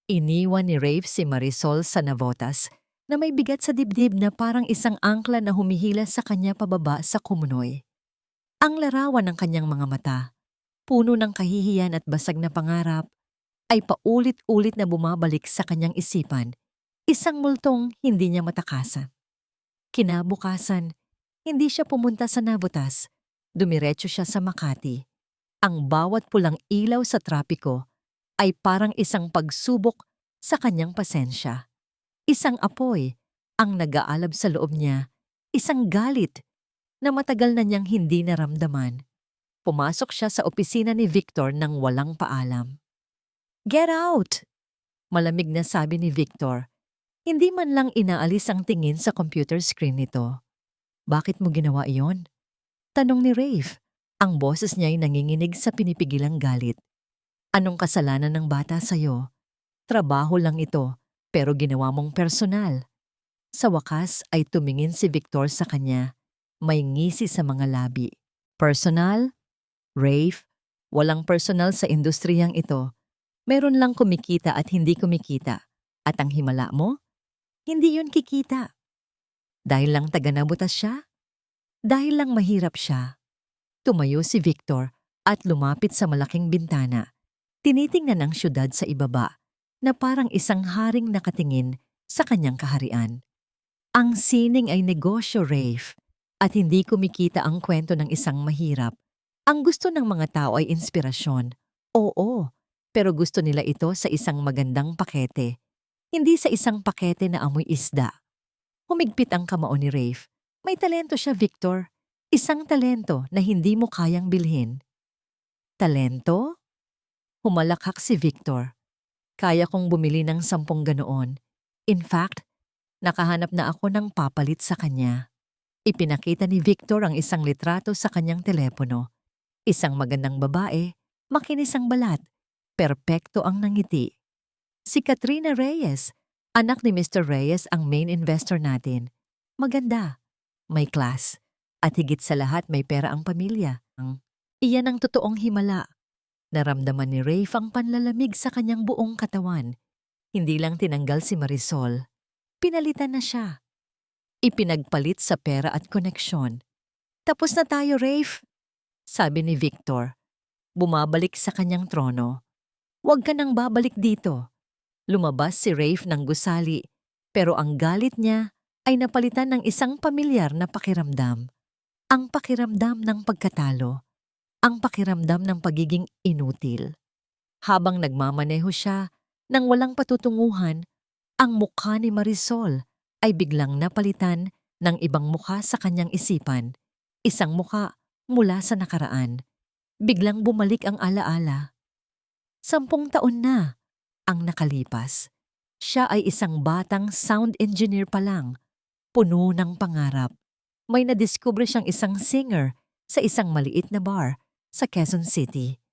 Speaker 1: Iniwan ni Rafe si Marisol sa Navotas na may bigat sa dibdib na parang isang angkla na humihila sa kanya pababa sa Kumunoy. Ang larawan ng kanyang mga mata, puno ng kahihiyan at basag na pangarap, ay paulit-ulit na bumabalik sa kanyang isipan, isang multong hindi niya matakasan. Kinabukasan, hindi siya pumunta sa Navotas, dumiretso siya sa Makati. Ang bawat pulang ilaw sa trapiko ay parang isang pagsubok sa kanyang pasensya. Isang apoy ang nag-aalab sa loob niya, Isang galit na matagal na niyang hindi naramdaman. Pumasok siya sa opisina ni Victor nang walang paalam. "Get out!" Malamig na sabi ni Victor. Hindi man lang inaalis ang tingin sa computer screen nito. "Bakit mo ginawa iyon?" Tanong ni Rafe. Ang boses niya ay nanginginig sa pinipigilang galit. "Anong kasalanan ng bata sa'yo? Trabaho lang ito, pero ginawa mong personal." Sa wakas ay tumingin si Victor sa kanya. May ngisi sa mga labi. "Personal? Rafe, walang personal sa industriyang ito. Meron lang kumikita at hindi kumikita. At ang himala mo? Hindi yun kikita. Dahil lang taga-nabutas siya? Dahil lang mahirap siya." Tumayo si Victor at lumapit sa malaking bintana. Tinitingnan ang syudad sa ibaba na parang isang haring nakatingin sa kanyang kaharian. Ang sining ay negosyo, Rafe, at hindi kumikita ang kwento ng isang mahirap. Ang gusto ng mga tao ay inspirasyon. Oo, pero gusto nila ito sa isang magandang pakete, hindi sa isang pakete na amoy isda. Humigpit ang kamao ni Rafe. May talento siya, Victor. Isang talento na hindi mo kayang bilhin. Talento? Humalakhak si Victor. Kaya kong bumili ng 10 ganoon. In fact, nakahanap na ako ng papalit sa kanya. Ipinakita ni Victor ang isang litrato sa kanyang telepono. Isang magandang babae, makinis ang balat, perpekto ang nangiti. Si Katrina Reyes, anak ni Mr. Reyes ang main investor natin. Maganda, may class, at higit sa lahat may pera ang pamilya. Iyan ang totoong himala. Naramdaman ni Rafe ang panlalamig sa kanyang buong katawan. Hindi lang tinanggal si Marisol. Pinalitan na siya. Ipinagpalit sa pera at koneksyon. "Tapos na tayo, Rafe," sabi ni Victor. Bumabalik sa kanyang trono. "Huwag ka nang babalik dito." Lumabas si Rafe ng gusali, pero ang galit niya ay napalitan ng isang pamilyar na pakiramdam. Ang pakiramdam ng pagkatalo. Ang pakiramdam ng pagiging inutil. Habang nagmamaneho siya, nang walang patutunguhan, ang mukha ni Marisol ay biglang napalitan ng ibang mukha sa kanyang isipan. Isang mukha mula sa nakaraan. Biglang bumalik ang alaala. 10 taon na ang nakalipas. Siya ay isang batang sound engineer pa lang, puno ng pangarap. May nadiskubre siyang isang singer sa isang maliit na bar sa Quezon City.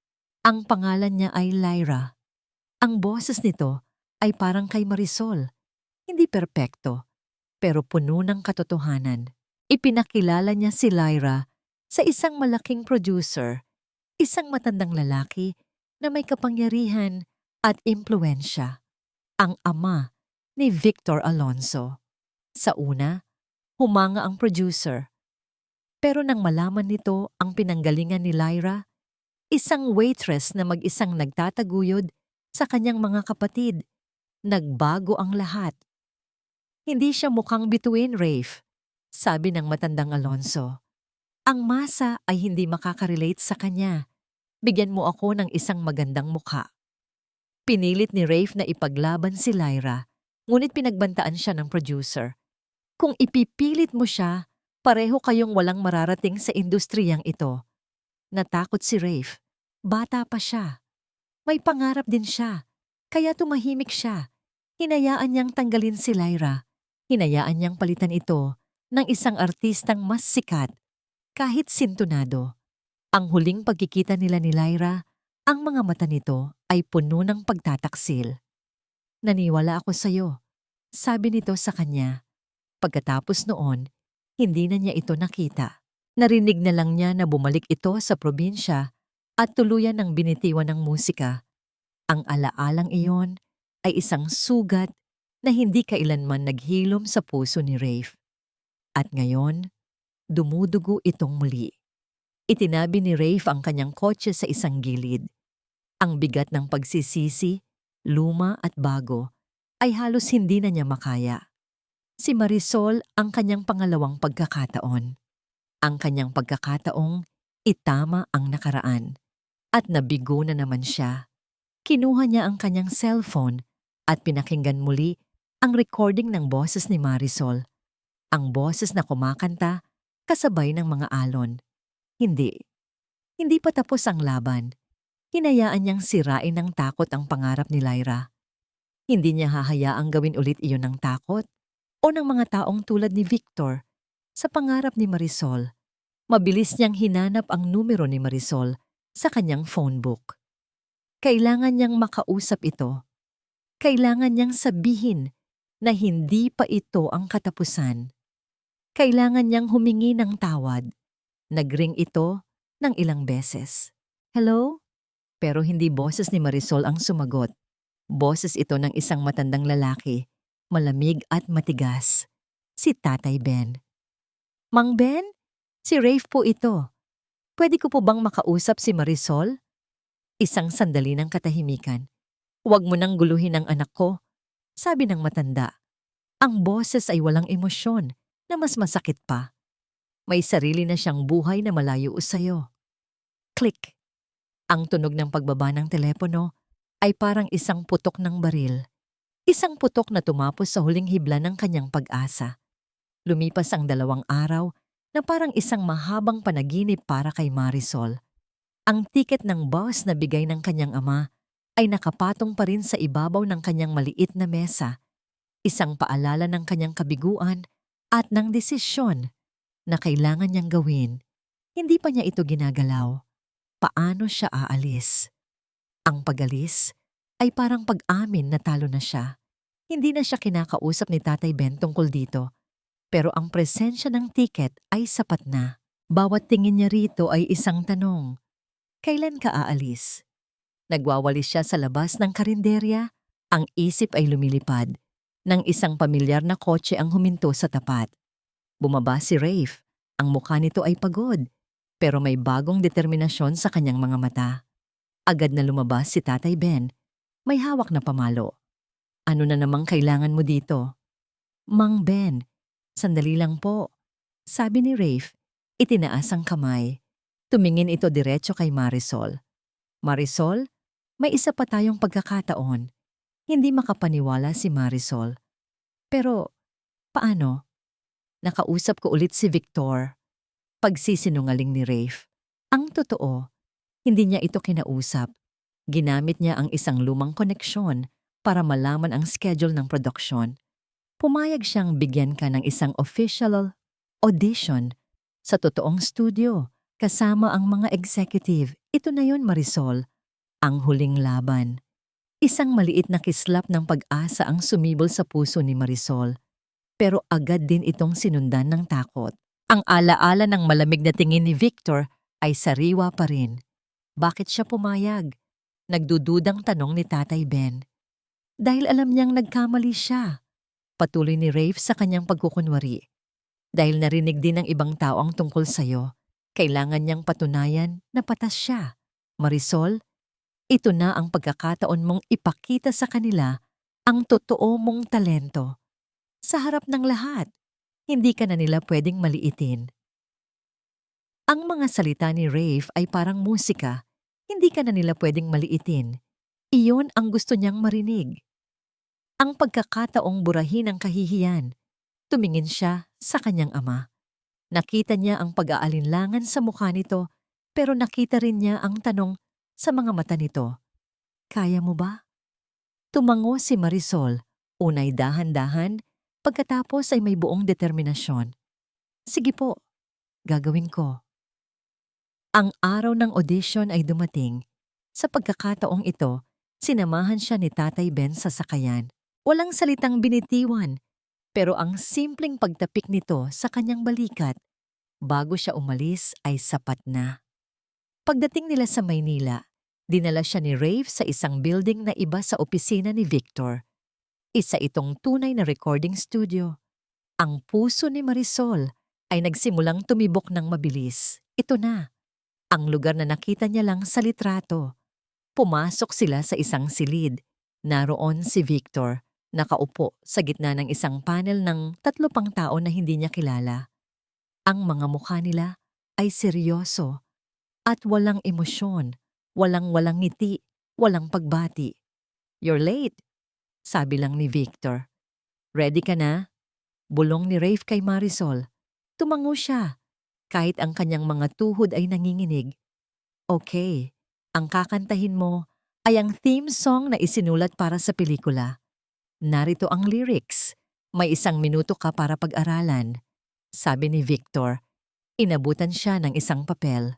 Speaker 1: Ang pangalan niya ay Lyra. Ang boses nito ay parang kay Marisol. Hindi perpekto, pero puno ng katotohanan. Ipinakilala niya si Lyra sa isang malaking producer, isang matandang lalaki na may kapangyarihan at impluensya. Ang ama ni Victor Alonso. Sa una, humanga ang producer. Pero nang malaman nito ang pinanggalingan ni Lyra, isang waitress na mag-isang nagtataguyod sa kanyang mga kapatid, nagbago ang lahat. "Hindi siya mukhang bituin, Rafe," sabi ng matandang Alonso. "Ang masa ay hindi makaka-relate sa kanya. Bigyan mo ako ng isang magandang mukha." Pinilit ni Rafe na ipaglaban si Lyra, ngunit pinagbantaan siya ng producer. "Kung ipipilit mo siya, pareho kayong walang mararating sa industriyang ito." Natakot si Rafe. Bata pa siya. May pangarap din siya. Kaya tumahimik siya. Hinayaan niyang tanggalin si Lyra. Hinayaan niyang palitan ito ng isang artistang mas sikat, kahit sintunado. Ang huling pagkikita nila ni Lyra, ang mga mata nito ay puno ng pagtataksil. "Naniwala ako sa'yo," sabi nito sa kanya. Pagkatapos noon, hindi na niya ito nakita. Narinig na lang niya na bumalik ito sa probinsya at tuluyan ng binitiwan ng musika. Ang alaalang iyon ay isang sugat na hindi kailanman naghilom sa puso ni Rafe. At ngayon, dumudugo itong muli. Itinabi ni Rafe ang kanyang kotse sa isang gilid. Ang bigat ng pagsisisi, luma at bago, ay halos hindi na niya makaya. Si Marisol ang kanyang pangalawang pagkakataon. Ang kanyang pagkakataong itama ang nakaraan. At nabigo na naman siya. Kinuha niya ang kanyang cellphone at pinakinggan muli ang recording ng boses ni Marisol. Ang boses na kumakanta kasabay ng mga alon. Hindi. Hindi pa tapos ang laban. Hinayaan niyang sirain ng takot ang pangarap ni Lyra. Hindi niya hahayaang gawin ulit iyon ng takot o ng mga taong tulad ni Victor sa pangarap ni Marisol. Mabilis niyang hinanap ang numero ni Marisol sa kanyang phone book. Kailangan niyang makausap ito. Kailangan niyang sabihin na hindi pa ito ang katapusan. Kailangan niyang humingi ng tawad. Nagring ito ng ilang beses. Hello? Pero hindi boses ni Marisol ang sumagot. Boses ito ng isang matandang lalaki, malamig at matigas. Si Tatay Ben. Mang Ben? Si Rafe po ito. Pwede ko po bang makausap si Marisol? Isang sandali ng katahimikan. Huwag mo nang guluhin ang anak ko, sabi ng matanda. Ang boses ay walang emosyon na mas masakit pa. May sarili na siyang buhay na malayo sa'yo. Click. Ang tunog ng pagbaba ng telepono ay parang isang putok ng baril. Isang putok na tumapos sa huling hibla ng kanyang pag-asa. Lumipas ang 2 araw na parang isang mahabang panaginip para kay Marisol. Ang tiket ng bus na bigay ng kanyang ama ay nakapatong pa rin sa ibabaw ng kanyang maliit na mesa. Isang paalala ng kanyang kabiguan at ng desisyon na kailangan niyang gawin. Hindi pa niya ito ginagalaw. Paano siya aalis? Ang pag-alis ay parang pag-amin na talo na siya. Hindi na siya kinakausap ni Tatay Ben tungkol dito. Pero ang presensya ng tiket ay sapat na. Bawat tingin niya rito ay isang tanong. Kailan ka aalis? Nagwawalis siya sa labas ng karinderya. Ang isip ay lumilipad. Nang isang pamilyar na kotse ang huminto sa tapat. Bumaba si Rafe. Ang mukha nito ay pagod. Pero may bagong determinasyon sa kanyang mga mata. Agad na lumabas si Tatay Ben. May hawak na pamalo. Ano na namang kailangan mo dito? Mang Ben, sandali lang po. Sabi ni Rafe, itinaas ang kamay. Tumingin ito diretso kay Marisol. Marisol, may isa pa tayong pagkakataon. Hindi makapaniwala si Marisol. Pero, paano? Nakausap ko ulit si Victor. Pagsisinungaling ni Rafe. Ang totoo, hindi niya ito kinausap. Ginamit niya ang isang lumang koneksyon para malaman ang schedule ng produksyon. Pumayag siyang bigyan ka ng isang official audition sa totoong studio kasama ang mga executive. Ito na yon, Marisol. Ang huling laban. Isang maliit na kislap ng pag-asa ang sumibol sa puso ni Marisol. Pero agad din itong sinundan ng takot. Ang alaala ng malamig na tingin ni Victor ay sariwa pa rin. Bakit siya pumayag? Nagdududang tanong ni Tatay Ben. Dahil alam niyang nagkamali siya. Patuloy ni Rafe sa kanyang pagkukunwari. Dahil narinig din ng ibang tao ang tungkol sa'yo, kailangan niyang patunayan na patas siya. Marisol, ito na ang pagkakataon mong ipakita sa kanila ang totoo mong talento. Sa harap ng lahat, hindi ka na nila pwedeng maliitin. Ang mga salita ni Rafe ay parang musika. Hindi ka na nila pwedeng maliitin. Iyon ang gusto niyang marinig. Ang pagkakataong burahin ang kahihiyan. Tumingin siya sa kanyang ama. Nakita niya ang pag-aalinlangan sa mukha nito, pero nakita rin niya ang tanong sa mga mata nito. Kaya mo ba? Tumango si Marisol, unay dahan-dahan, pagkatapos ay may buong determinasyon. Sige po, gagawin ko. Ang araw ng audition ay dumating. Sa pagkakataong ito, sinamahan siya ni Tatay Ben sa sakayan. Walang salitang binitiwan, pero ang simpleng pagtapik nito sa kanyang balikat bago siya umalis ay sapat na. Pagdating nila sa Maynila, dinala siya ni Rafe sa isang building na iba sa opisina ni Victor. Isa itong tunay na recording studio. Ang puso ni Marisol ay nagsimulang tumibok ng mabilis. Ito na, ang lugar na nakita niya lang sa litrato. Pumasok sila sa isang silid. Naroon si Victor, nakaupo sa gitna ng isang panel ng 3 pang tao na hindi niya kilala. Ang mga mukha nila ay seryoso at walang emosyon, walang ngiti, walang pagbati. You're late, sabi lang ni Victor. Ready ka na? Bulong ni Rafe kay Marisol. Tumango siya, kahit ang kanyang mga tuhod ay nanginginig. Okay, ang kakantahin mo ay ang theme song na isinulat para sa pelikula. Narito ang lyrics. May 1 minuto ka para pag-aralan. Sabi ni Victor. Inabutan siya ng isang papel.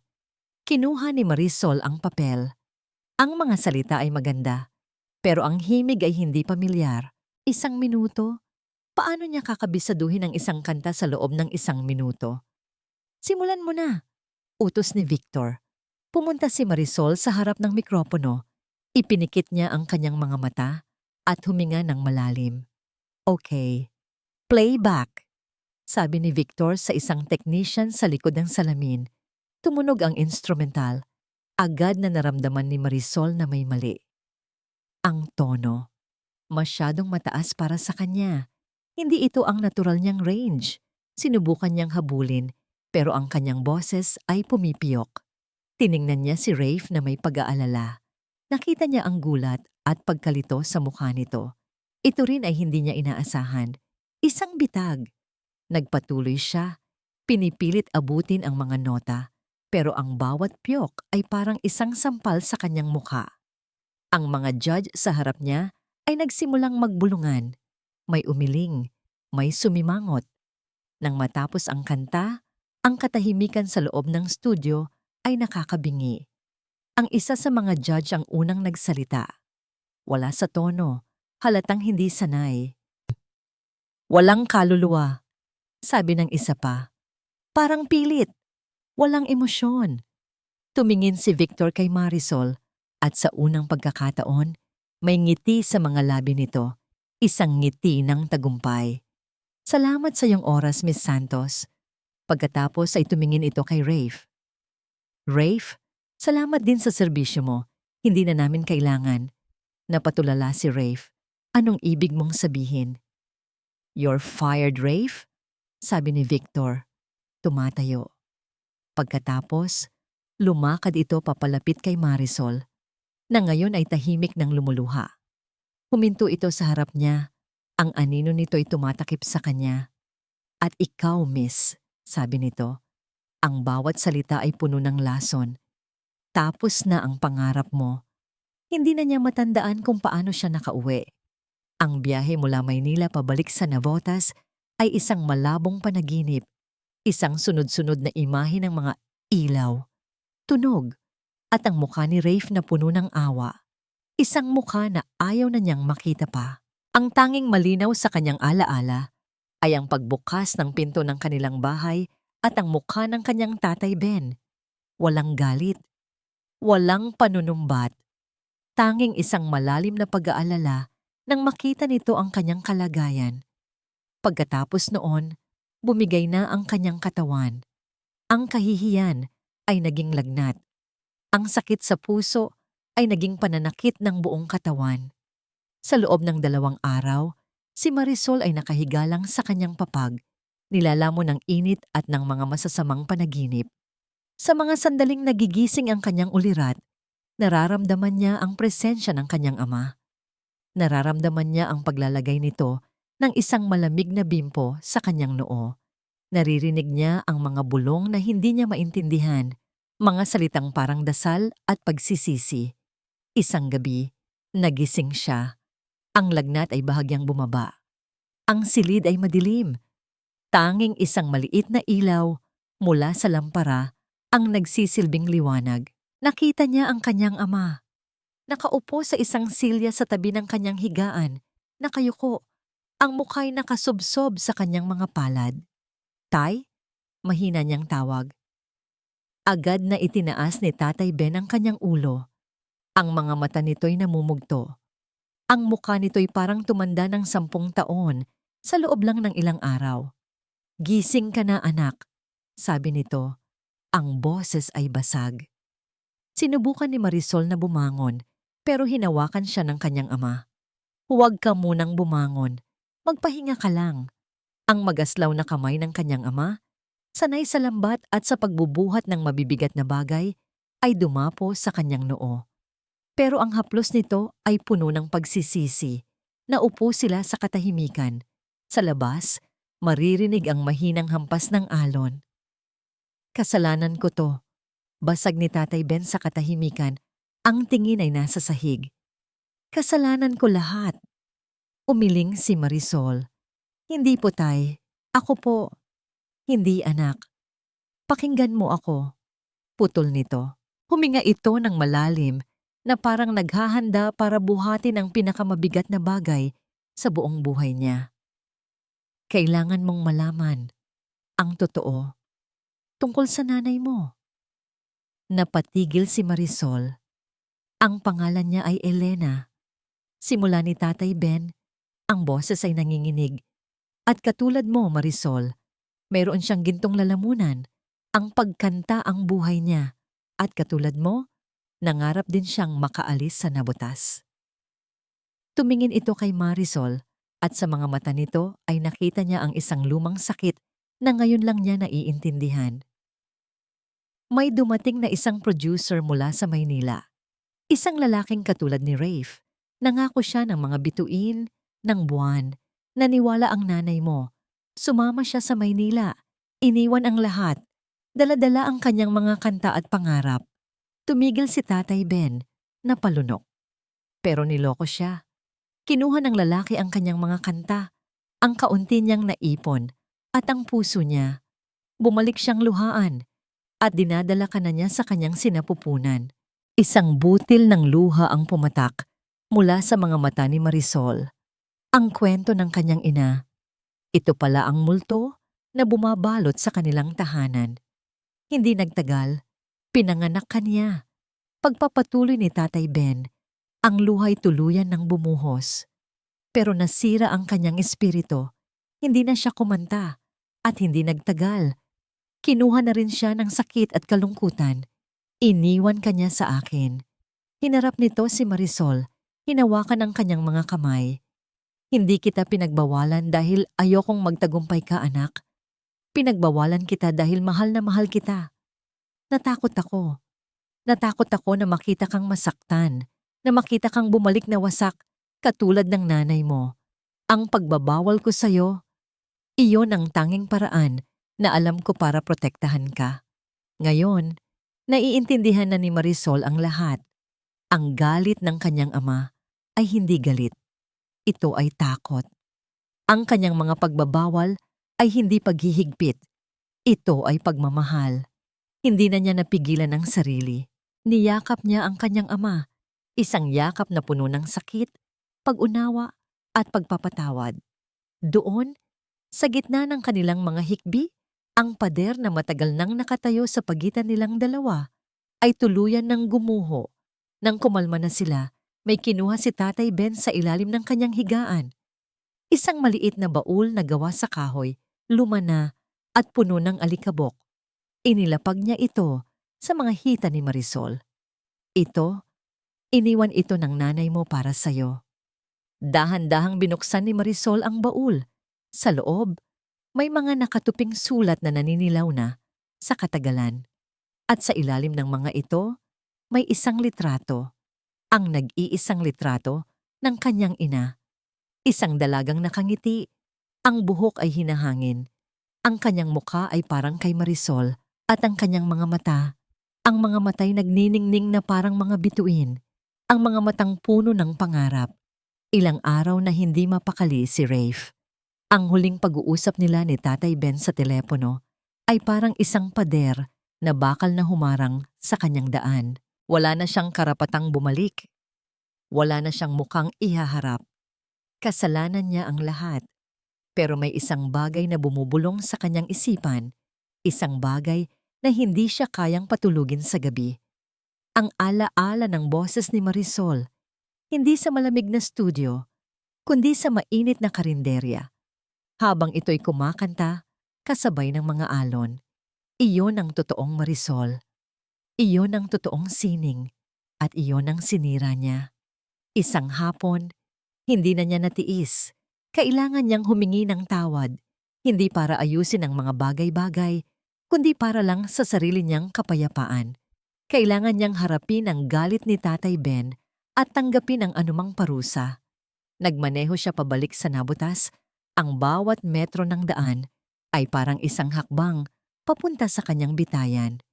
Speaker 1: Kinuha ni Marisol ang papel. Ang mga salita ay maganda, pero ang himig ay hindi pamilyar. 1 minuto? Paano niya kakabisaduhin ang isang kanta sa loob ng 1 minuto? Simulan mo na, utos ni Victor. Pumunta si Marisol sa harap ng mikropono. Ipinikit niya ang kanyang mga mata at huminga ng malalim. Okay, playback, sabi ni Victor sa isang technician sa likod ng salamin. Tumunog ang instrumental. Agad na naramdaman ni Marisol na may mali. Ang tono. Masyadong mataas para sa kanya. Hindi ito ang natural niyang range. Sinubukan niyang habulin, pero ang kanyang boses ay pumipiyok. Tiningnan niya si Rafe na may pag-aalala. Nakita niya ang gulat at pagkalito sa mukha nito. Ito rin ay hindi niya inaasahan. Isang bitag. Nagpatuloy siya. Pinipilit abutin ang mga nota, pero ang bawat piyok ay parang isang sampal sa kanyang mukha. Ang mga judge sa harap niya ay nagsimulang magbulungan. May umiling, may sumimangot. Nang matapos ang kanta, ang katahimikan sa loob ng studio ay nakakabingi. Ang isa sa mga judge ang unang nagsalita. Wala sa tono, halatang hindi sanay. Walang kaluluwa, sabi ng isa pa. Parang pilit, walang emosyon. Tumingin si Victor kay Marisol at sa unang pagkakataon, may ngiti sa mga labi nito. Isang ngiti ng tagumpay. Salamat sa iyong oras, Miss Santos. Pagkatapos ay tumingin ito kay Rafe. Rafe, salamat din sa serbisyo mo. Hindi na namin kailangan. Napatulala si Rafe. Anong ibig mong sabihin? You're fired, Rafe? Sabi ni Victor. Tumatayo. Pagkatapos, lumakad ito papalapit kay Marisol, na ngayon ay tahimik ng lumuluha. Huminto ito sa harap niya. Ang anino nito ay tumatakip sa kanya. At ikaw, miss, sabi nito, ang bawat salita ay puno ng lason. Tapos na ang pangarap mo. Hindi na niya matandaan kung paano siya nakauwi. Ang biyahe mula Maynila pabalik sa Navotas ay isang malabong panaginip. Isang sunod-sunod na imahe ng mga ilaw, tunog, at ang mukha ni Rafe na puno ng awa. Isang mukha na ayaw na niyang makita pa. Ang tanging malinaw sa kanyang alaala ay ang pagbukas ng pinto ng kanilang bahay at ang mukha ng kanyang tatay Ben. Walang galit, walang panunumbat. Tanging isang malalim na pag-aalala nang makita nito ang kanyang kalagayan. Pagkatapos noon, bumigay na ang kanyang katawan. Ang kahihiyan ay naging lagnat. Ang sakit sa puso ay naging pananakit ng buong katawan. Sa loob ng 2 araw, si Marisol ay nakahiga lang sa kanyang papag, nilalamon ng init at ng mga masasamang panaginip. Sa mga sandaling nagigising ang kanyang ulirat, nararamdaman niya ang presensya ng kanyang ama. Nararamdaman niya ang paglalagay nito ng isang malamig na bimpo sa kanyang noo. Naririnig niya ang mga bulong na hindi niya maintindihan, mga salitang parang dasal at pagsisisi. Isang gabi, nagising siya. Ang lagnat ay bahagyang bumaba. Ang silid ay madilim. Tanging isang maliit na ilaw mula sa lampara ang nagsisilbing liwanag. Nakita niya ang kanyang ama. Nakaupo sa isang silya sa tabi ng kanyang higaan, nakayuko. Ang mukha'y nakasubsob sa kanyang mga palad. Tay? Mahina niyang tawag. Agad na itinaas ni Tatay Ben ang kanyang ulo. Ang mga mata nito'y namumugto. Ang mukha nito'y parang tumanda ng 10 taon sa loob lang ng ilang araw. Gising ka na, anak, sabi nito. Ang boses ay basag. Sinubukan ni Marisol na bumangon, pero hinawakan siya ng kanyang ama. Huwag ka munang bumangon. Magpahinga ka lang. Ang magaslaw na kamay ng kanyang ama, sanay sa lambat at sa pagbubuhat ng mabibigat na bagay, ay dumapo sa kanyang noo. Pero ang haplos nito ay puno ng pagsisisi. Naupo sila sa katahimikan. Sa labas, Maririnig ang mahinang hampas ng alon. Kasalanan ko to. Basag ni Tatay Ben sa katahimikan. Ang tingin ay nasa sahig. Kasalanan ko lahat. Umiling si Marisol. Hindi po, Tay. Ako po. Hindi, anak. Pakinggan mo ako. Putol nito. Huminga ito ng malalim na parang naghahanda para buhatin ang pinakamabigat na bagay sa buong buhay niya. Kailangan mong malaman ang totoo tungkol sa nanay mo. Napatigil si Marisol. Ang pangalan niya ay Elena. Simula ni Tatay Ben, ang boses ay nanginginig. At katulad mo, Marisol, mayroon siyang gintong lalamunan. Ang pagkanta ang buhay niya. At katulad mo, nangarap din siyang makaalis sa nabutas. Tumingin ito kay Marisol at sa mga mata nito ay nakita niya ang isang lumang sakit na ngayon lang niya naiintindihan. May dumating na isang producer mula sa Maynila. Isang lalaking katulad ni Rafe. Nangako siya ng mga bituin, ng buwan. Naniwala ang nanay mo. Sumama siya sa Maynila. Iniwan ang lahat. Dala-dala ang kanyang mga kanta at pangarap. Tumigil si Tatay Ben, napalunok. Pero niloko siya. Kinuha ng lalaki ang kanyang mga kanta, ang kaunti niyang naipon, at ang puso niya. Bumalik siyang luhaan, at dinadala ka na niya sa kanyang sinapupunan. Isang butil ng luha ang pumatak mula sa mga mata ni Marisol. Ang kwento ng kanyang ina. Ito pala ang multo na bumabalot sa kanilang tahanan. Hindi nagtagal, pinanganak ka niya. Pagpapatuloy ni Tatay Ben, ang luhay tuluyan ng bumuhos. Pero nasira ang kanyang espiritu. Hindi na siya kumanta at hindi nagtagal. Kinuha na rin siya ng sakit at kalungkutan. Iniwan kanya sa akin. Hinarap nito si Marisol. Hinawakan ang kanyang mga kamay. Hindi kita pinagbawalan dahil ayokong magtagumpay ka, anak. Pinagbawalan kita dahil mahal na mahal kita. Natakot ako. Natakot ako na makita kang masaktan, na makita kang bumalik na wasak, katulad ng nanay mo. Ang pagbabawal ko sa'yo, iyon ang tanging paraan na alam ko para protektahan ka. Ngayon, naiintindihan na ni Marisol ang lahat. Ang galit ng kanyang ama ay hindi galit. Ito ay takot. Ang kanyang mga pagbabawal ay hindi paghihigpit. Ito ay pagmamahal. Hindi na niya napigilan ang sarili. Niyakap niya ang kanyang ama. Isang yakap na puno ng sakit, pag-unawa at pagpapatawad. Doon, sa gitna ng kanilang mga hikbi, ang pader na matagal nang nakatayo sa pagitan nilang dalawa ay tuluyan ng gumuho. Nang kumalma na sila, may kinuha si Tatay Ben sa ilalim ng kanyang higaan. Isang maliit na baul na gawa sa kahoy, lumana at puno ng alikabok. Inilapag niya ito sa mga hita ni Marisol. Ito, iniwan ito ng nanay mo para sa'yo. Dahan-dahang binuksan ni Marisol ang baul. Sa loob, may mga nakatuping sulat na naninilaw na sa katagalan. At sa ilalim ng mga ito, may isang litrato. Ang nag-iisang litrato ng kanyang ina. Isang dalagang nakangiti. Ang buhok ay hinahangin. Ang kanyang mukha ay parang kay Marisol at ang kanyang mga mata. Ang mga mata'y nagniningning na parang mga bituin. Ang mga matang puno ng pangarap. Ilang araw na hindi mapakali si Rafe. Ang huling pag-uusap nila ni Tatay Ben sa telepono ay parang isang pader na bakal na humarang sa kanyang daan. Wala na siyang karapatang bumalik. Wala na siyang mukhang ihaharap. Kasalanan niya ang lahat. Pero may isang bagay na bumubulong sa kanyang isipan. Isang bagay na hindi siya kayang patulugin sa gabi. Ang ala-ala ng boses ni Marisol. Hindi sa malamig na studio, kundi sa mainit na karinderya. Habang ito'y kumakanta, kasabay ng mga alon. Iyon ang totoong Marisol. Iyon ang totoong sining. At iyon ang sinira niya. Isang hapon, hindi na niya natiis. Kailangan niyang humingi ng tawad. Hindi para ayusin ang mga bagay-bagay, kundi para lang sa sarili niyang kapayapaan. Kailangan niyang harapin ang galit ni Tatay Ben at tanggapin ang anumang parusa. Nagmaneho siya pabalik sa nabutas. Ang bawat metro ng daan ay parang isang hakbang papunta sa kanyang bitayan.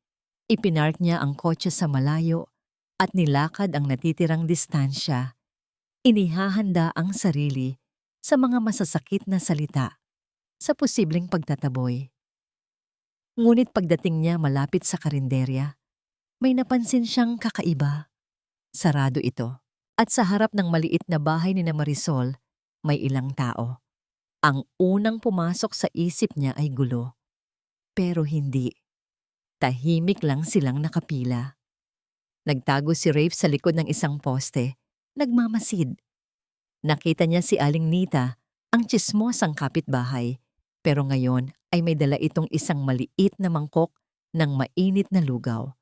Speaker 1: Ipinark niya ang kotse sa malayo at nilakad ang natitirang distansya. Inihahanda ang sarili sa mga masasakit na salita sa posibleng pagtataboy. Ngunit pagdating niya malapit sa karinderya, may napansin siyang kakaiba. Sarado ito. At sa harap ng maliit na bahay ni Marisol, may ilang tao. Ang unang pumasok sa isip niya ay gulo. Pero hindi. Tahimik lang silang nakapila. Nagtago si Rafe sa likod ng isang poste, nagmamasid. Nakita niya si Aling Nita, ang tsismosang kapitbahay, pero ngayon ay may dala itong isang maliit na mangkok ng mainit na lugaw.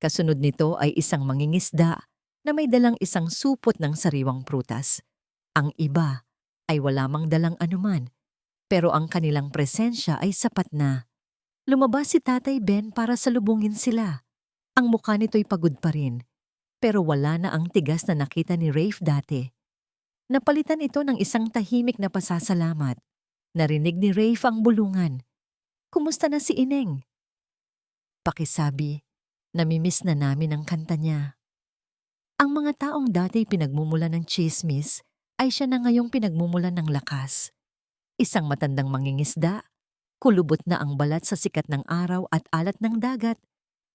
Speaker 1: Kasunod nito ay isang mangingisda na may dalang isang supot ng sariwang prutas. Ang iba ay wala mang dalang anuman, pero ang kanilang presensya ay sapat na. Lumabas si Tatay Ben para salubungin sila. Ang mukha nito'y pagod pa rin, pero wala na ang tigas na nakita ni Rafe dati. Napalitan ito ng isang tahimik na pasasalamat. Narinig ni Rafe ang bulungan. "Kumusta na si Ineng?" Pakisabi, "Namimiss na namin ang kanta niya." Ang mga taong dati pinagmumulan ng tsismis ay siya na ngayong pinagmumulan ng lakas. Isang matandang mangingisda, kulubot na ang balat sa sikat ng araw at alat ng dagat,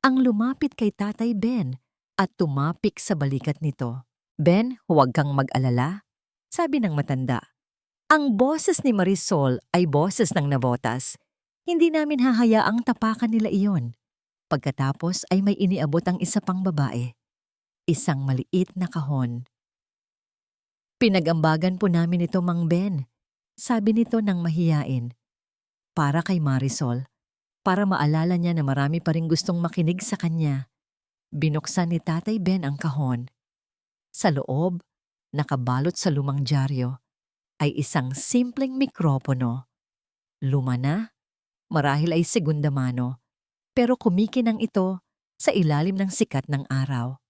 Speaker 1: ang lumapit kay Tatay Ben at tumapik sa balikat nito. "Ben, huwag kang mag-alala," sabi ng matanda. "Ang boses ni Marisol ay boses ng Navotas. Hindi namin hahayaang tapakan nila iyon." Pagkatapos ay may iniabot ang isa pang babae. Isang maliit na kahon. "Pinag-ambagan po namin ito, Mang Ben," sabi nito ng mahiyain. Para kay Marisol, para maalala niya na marami pa ring gustong makinig sa kanya. Binuksan ni Tatay Ben ang kahon. Sa loob, nakabalot sa lumang dyaryo, ay isang simpleng mikropono. Luma na, marahil ay segunda mano, pero kumikinang ito sa ilalim ng sikat ng araw.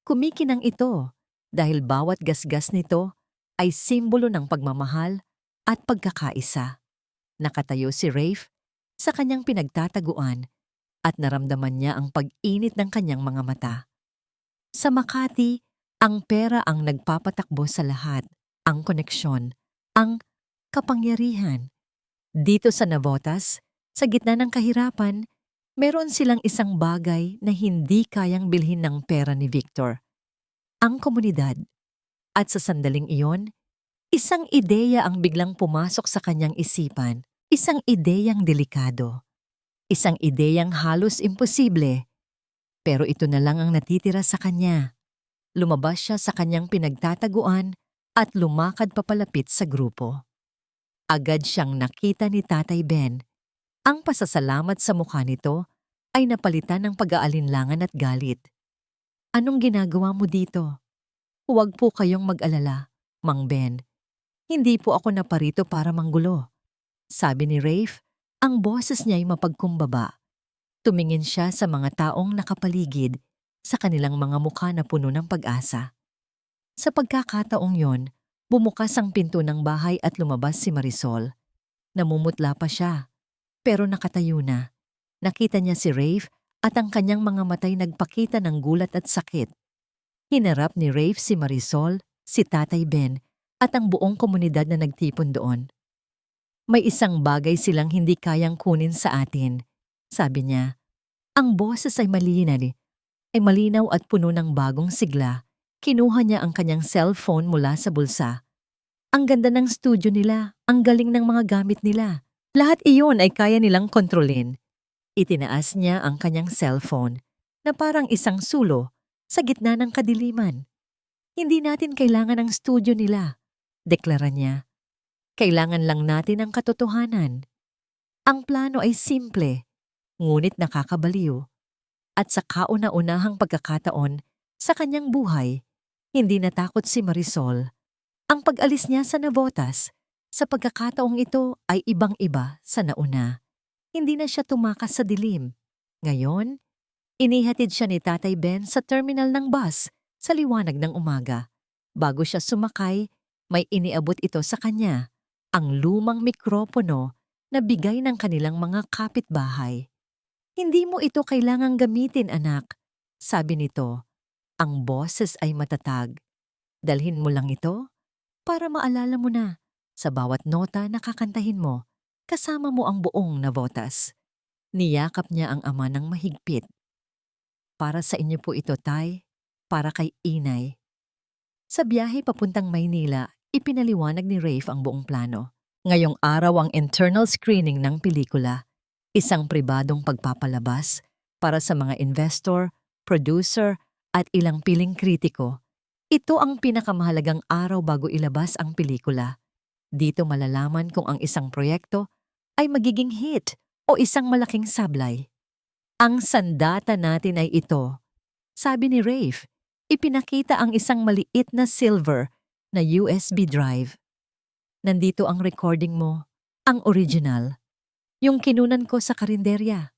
Speaker 1: Kumikinang ito dahil bawat gasgas nito ay simbolo ng pagmamahal at pagkakaisa. Nakatayo si Rafe sa kanyang pinagtataguan at naramdaman niya ang pag-init ng kanyang mga mata. Sa Makati, ang pera ang nagpapatakbo sa lahat, ang koneksyon, ang kapangyarihan. Dito sa Navotas, sa gitna ng kahirapan, meron silang isang bagay na hindi kayang bilhin ng pera ni Victor. Ang komunidad. At sa sandaling iyon, isang ideya ang biglang pumasok sa kanyang isipan. Isang ideyang delikado. Isang ideyang halos imposible. Pero ito na lang ang natitira sa kanya. Lumabas siya sa kanyang pinagtataguan at lumakad papalapit sa grupo. Agad siyang nakita ni Tatay Ben. Ang pasasalamat sa mukha nito ay napalitan ng pag-aalinlangan at galit. "Anong ginagawa mo dito?" "Huwag po kayong mag-alala, Mang Ben. Hindi po ako naparito para manggulo," sabi ni Rafe, ang boses niya ay mapagkumbaba. Tumingin siya sa mga taong nakapaligid, sa kanilang mga mukha na puno ng pag-asa. Sa pagkakataong yon, bumukas ang pinto ng bahay at lumabas si Marisol. Namumutla pa siya, pero nakatayo na. Nakita niya si Rafe at ang kanyang mga matay nagpakita ng gulat at sakit. Hinarap ni Rafe si Marisol, si Tatay Ben, at ang buong komunidad na nagtipon doon. "May isang bagay silang hindi kayang kunin sa atin," sabi niya. Ang boses ay malinaw at puno ng bagong sigla. Kinuha niya ang kanyang cellphone mula sa bulsa. "Ang ganda ng studio nila, ang galing ng mga gamit nila. Lahat iyon ay kaya nilang kontrolin." Itinaas niya ang kanyang cellphone na parang isang sulo sa gitna ng kadiliman. "Hindi natin kailangan ang studio nila," deklara niya. "Kailangan lang natin ang katotohanan. Ang plano ay simple, ngunit nakakabaliw. At sa kauna-unahang pagkakataon sa kanyang buhay, hindi natakot si Marisol. Ang pag-alis niya sa Navotas, sa pagkakataong ito ay ibang-iba sa nauna. Hindi na siya tumakas sa dilim. Ngayon, inihatid siya ni Tatay Ben sa terminal ng bus sa liwanag ng umaga. Bago siya sumakay, may iniabot ito sa kanya, ang lumang mikropono na bigay ng kanilang mga kapitbahay. Hindi mo ito kailangang gamitin, anak. Sabi nito, ang boses ay matatag. Dalhin mo lang ito para maalala mo na sa bawat nota na kakantahin mo, kasama mo ang buong nabotas. Niyakap niya ang ama ng mahigpit. Para sa inyo po ito, Tay. Para kay Inay. Sa biyahe papuntang Maynila, ipinaliwanag ni Rafe ang buong plano. Ngayong araw ang internal screening ng pelikula, isang pribadong pagpapalabas para sa mga investor, producer at ilang piling kritiko. Ito ang pinakamahalagang araw bago ilabas ang pelikula. Dito malalaman kung ang isang proyekto ay magiging hit o isang malaking sablay. Ang sandata natin ay ito. Sabi ni Rafe, ipinakita ang isang maliit na silver na USB drive. Nandito ang recording mo, ang original, yung kinunan ko sa karinderya.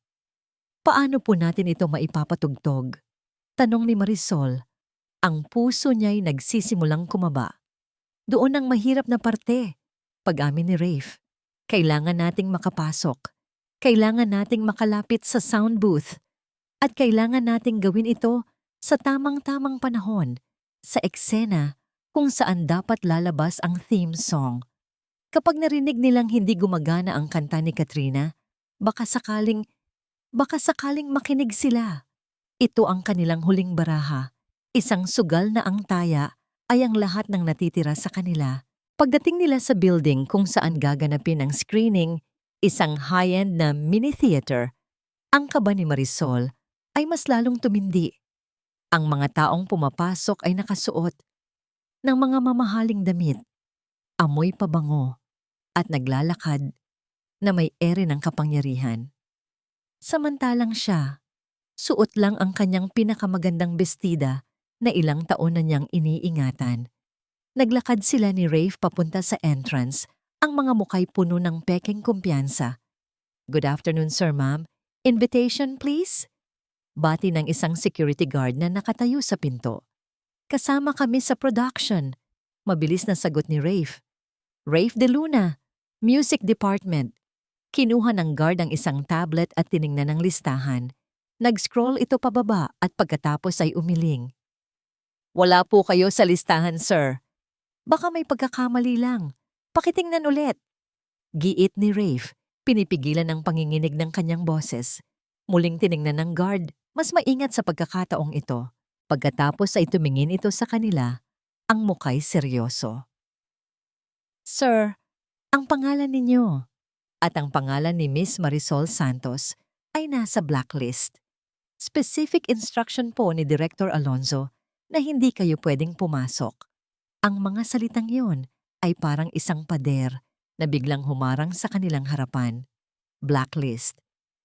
Speaker 1: Paano po natin ito maipapatugtog? Tanong ni Marisol. Ang puso niya'y nagsisimulang kumaba. Doon ang mahirap na parte. Pag-amin ni Rafe, kailangan nating makapasok. Kailangan nating makalapit sa sound booth. At kailangan nating gawin ito sa tamang-tamang panahon, sa eksena kung saan dapat lalabas ang theme song. Kapag narinig nilang hindi gumagana ang kanta ni Katrina, baka sakaling makinig sila. Ito ang kanilang huling baraha. Isang sugal na ang taya ay ang lahat ng natitira sa kanila. Pagdating nila sa building kung saan gaganapin ang screening, isang high-end na mini-theater, ang kaba ni Marisol ay mas lalong tumindi. Ang mga taong pumapasok ay nakasuot ng mga mamahaling damit, amoy pabango, at naglalakad na may ere ng kapangyarihan. Samantalang siya, suot lang ang kanyang pinakamagandang bestida na ilang taon na niyang iniingatan. Naglakad sila ni Rafe papunta sa entrance, ang mga mukay puno ng pekeng kumpiyansa. Good afternoon, sir, ma'am. Invitation, please? Bati ng isang security guard na nakatayo sa pinto. Kasama kami sa production. Mabilis na sagot ni Rafe. Rafe De Luna, Music Department. Kinuha ng guard ang isang tablet at tiningnan ng listahan. Nag-scroll ito pababa at pagkatapos ay umiling. Wala po kayo sa listahan, sir. Baka may pagkakamali lang. Pakitingnan ulit. Giit ni Rafe, pinipigilan ang panginginig ng kanyang boses. Muling tiningnan ng guard, mas maingat sa pagkakataong ito. Pagkatapos ay tumingin ito sa kanila, ang mukay seryoso. Sir, ang pangalan ninyo at ang pangalan ni Miss Marisol Santos ay nasa blacklist. Specific instruction po ni Director Alonzo na hindi kayo pwedeng pumasok. Ang mga salitang yon ay parang isang pader na biglang humarang sa kanilang harapan. Blacklist.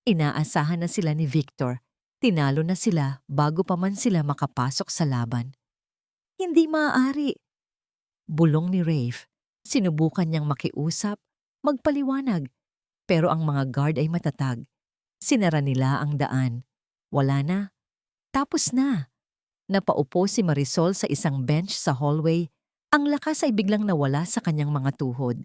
Speaker 1: Inaasahan na sila ni Victor. Tinalo na sila bago pa man sila makapasok sa laban. Hindi maaari. Bulong ni Rafe. Sinubukan niyang makiusap, magpaliwanag. Pero ang mga guard ay matatag. Sinara nila ang daan. Wala na. Tapos na. Napaupo si Marisol sa isang bench sa hallway. Ang lakas ay biglang nawala sa kanyang mga tuhod.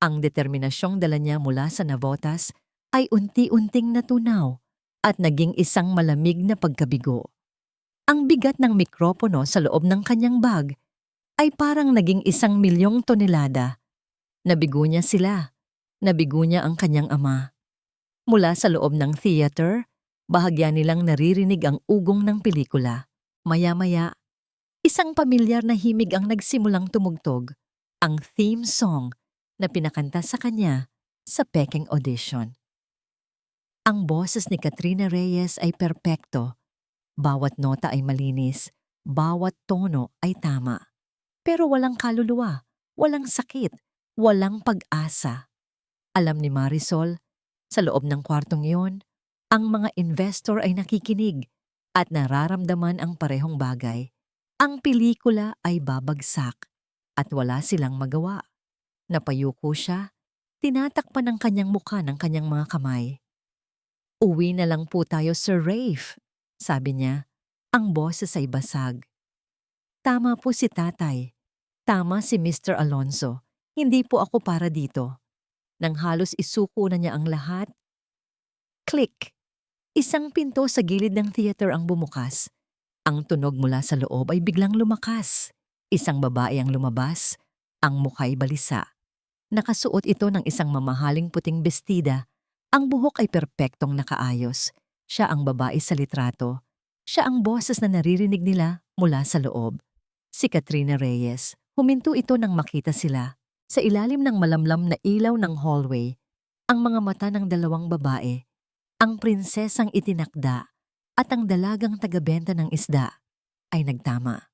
Speaker 1: Ang determinasyong dala niya mula sa nabotas ay unti-unting natunaw at naging isang malamig na pagkabigo. Ang bigat ng mikropono sa loob ng kanyang bag ay parang naging 1,000,000 tonelada. Nabigo niya sila. Nabigo niya ang kanyang ama. Mula sa loob ng theater, bahagya nilang naririnig ang ugong ng pelikula. Maya-maya, isang pamilyar na himig ang nagsimulang tumugtog, ang theme song na pinakanta sa kanya sa Peking audition. Ang boses ni Katrina Reyes ay perpekto. Bawat nota ay malinis, bawat tono ay tama. Pero walang kaluluwa, walang sakit, walang pag-asa. Alam ni Marisol, sa loob ng kwartong iyon, ang mga investor ay nakikinig at nararamdaman ang parehong bagay. Ang pelikula ay babagsak at wala silang magawa. Napayuko siya, tinatakpan ng kanyang mukha ng kanyang mga kamay. Uwi na lang po tayo, Sir Rafe, sabi niya. Ang boses ay basag. Tama po si tatay. Tama si Mr. Alonzo. Hindi po ako para dito. Nang halos isuko na niya ang lahat, click! Isang pinto sa gilid ng theater ang bumukas. Ang tunog mula sa loob ay biglang lumakas. Isang babae ang lumabas, ang mukha'y balisa. Nakasuot ito ng isang mamahaling puting bestida. Ang buhok ay perpektong nakaayos. Siya ang babae sa litrato. Siya ang boses na naririnig nila mula sa loob. Si Katrina Reyes. Huminto ito nang makita sila. Sa ilalim ng malamlam na ilaw ng hallway, ang mga mata ng dalawang babae, ang prinsesang itinakda at ang dalagang tagabenta ng isda ay nagtama.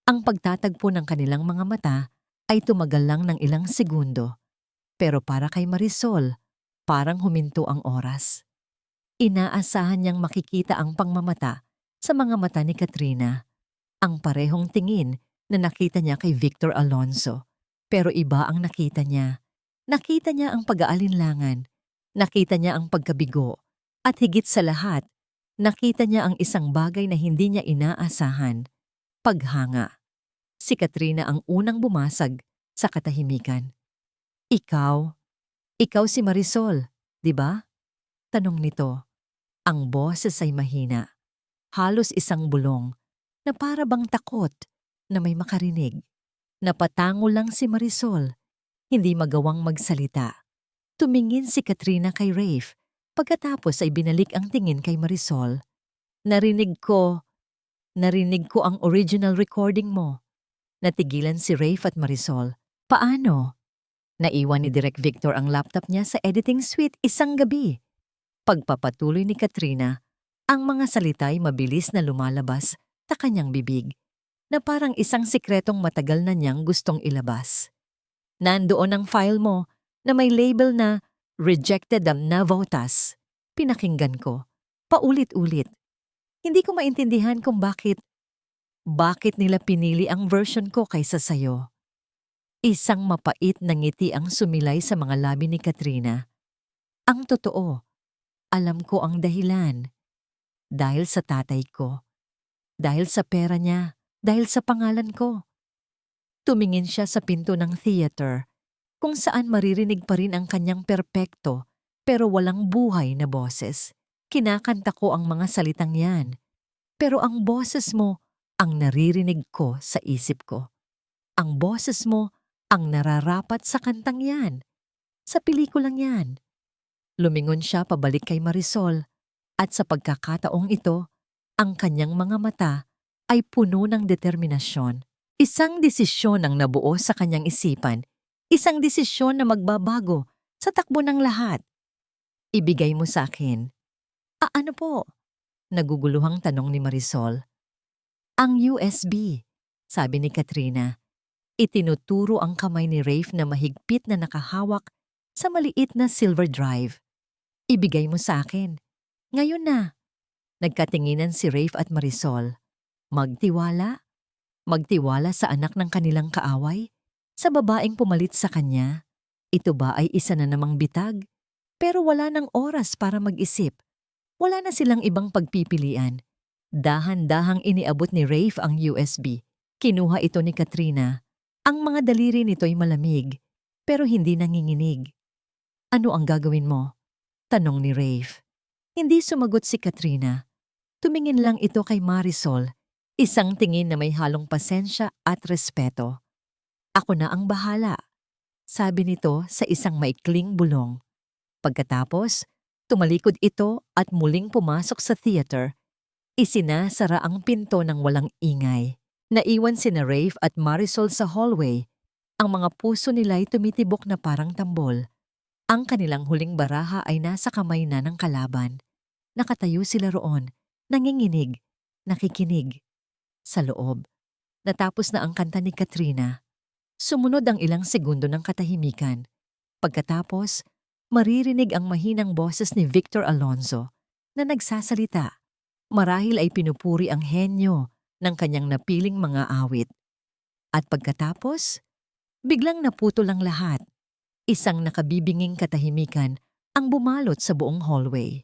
Speaker 1: Ang pagtatagpo ng kanilang mga mata ay tumagal lang ng ilang segundo. Pero para kay Marisol, parang huminto ang oras. Inaasahan niyang makikita ang pangmamata sa mga mata ni Katrina. Ang parehong tingin na nakita niya kay Victor Alonso. Pero iba ang nakita niya. Nakita niya ang pag-aalinlangan. Nakita niya ang pagkabigo. At higit sa lahat, nakita niya ang isang bagay na hindi niya inaasahan. Paghanga. Si Katrina ang unang bumasag sa katahimikan. Ikaw si Marisol, di ba? Tanong nito. Ang boses ay mahina. Halos isang bulong na para bang takot na may makarinig. Napatango lang si Marisol, hindi magawang magsalita. Tumingin si Katrina kay Rafe, pagkatapos ay binalik ang tingin kay Marisol. Narinig ko ang original recording mo. Natigilan si Rafe at Marisol. Paano? Naiwan ni Direk Victor ang laptop niya sa editing suite isang gabi. Pagpapatuloy ni Katrina, ang mga salita ay mabilis na lumalabas sa kanyang bibig, na parang isang sikretong matagal na niyang gustong ilabas. Nandoon ang file mo na may label na Rejected na Votas. Pinakinggan ko. Paulit-ulit. Hindi ko maintindihan kung bakit nila pinili ang version ko kaysa sayo. Isang mapait na ngiti ang sumilay sa mga labi ni Katrina. Ang totoo, alam ko ang dahilan. Dahil sa tatay ko. Dahil sa pera niya. Dahil sa pangalan ko. Tumingin siya sa pinto ng theater, kung saan maririnig pa rin ang kanyang perpekto pero walang buhay na boses. Kinakanta ko ang mga salitang yan, pero ang boses mo ang naririnig ko sa isip ko. Ang boses mo ang nararapat sa kantang yan, sa pelikulang yan. Lumingon siya pabalik kay Marisol at sa pagkakataong ito, ang kanyang mga mata ay puno ng determinasyon. Isang desisyon ang nabuo sa kanyang isipan. Isang desisyon na magbabago sa takbo ng lahat. Ibigay mo sa akin. Ano po? Naguguluhang tanong ni Marisol. Ang USB, sabi ni Katrina. Itinuturo ang kamay ni Rafe na mahigpit na nakahawak sa maliit na silver drive. Ibigay mo sa akin. Ngayon na. Nagkatinginan si Rafe at Marisol. Magtiwala? Magtiwala sa anak ng kanilang kaaway? Sa babaeng pumalit sa kanya? Ito ba ay isa na namang bitag? Pero wala nang oras para mag-isip. Wala na silang ibang pagpipilian. Dahan-dahang iniabot ni Rafe ang USB. Kinuha ito ni Katrina. Ang mga daliri nito'y malamig, pero hindi nanginginig. Ano ang gagawin mo? Tanong ni Rafe. Hindi sumagot si Katrina. Tumingin lang ito kay Marisol. Isang tingin na may halong pasensya at respeto. Ako na ang bahala, sabi nito sa isang maikling bulong. Pagkatapos, tumalikod ito at muling pumasok sa theater. Isinasara ang pinto ng walang ingay. Naiwan sina Rafe at Marisol sa hallway. Ang mga puso nila'y tumitibok na parang tambol. Ang kanilang huling baraha ay nasa kamay na ng kalaban. Nakatayo sila roon, nanginginig, nakikinig. Sa loob, natapos na ang kanta ni Katrina. Sumunod ang ilang segundo ng katahimikan. Pagkatapos, maririnig ang mahinang boses ni Victor Alonso na nagsasalita. Marahil ay pinupuri ang henyo ng kanyang napiling mga awit. At pagkatapos, biglang naputol ang lahat. Isang nakabibinging katahimikan ang bumalot sa buong hallway.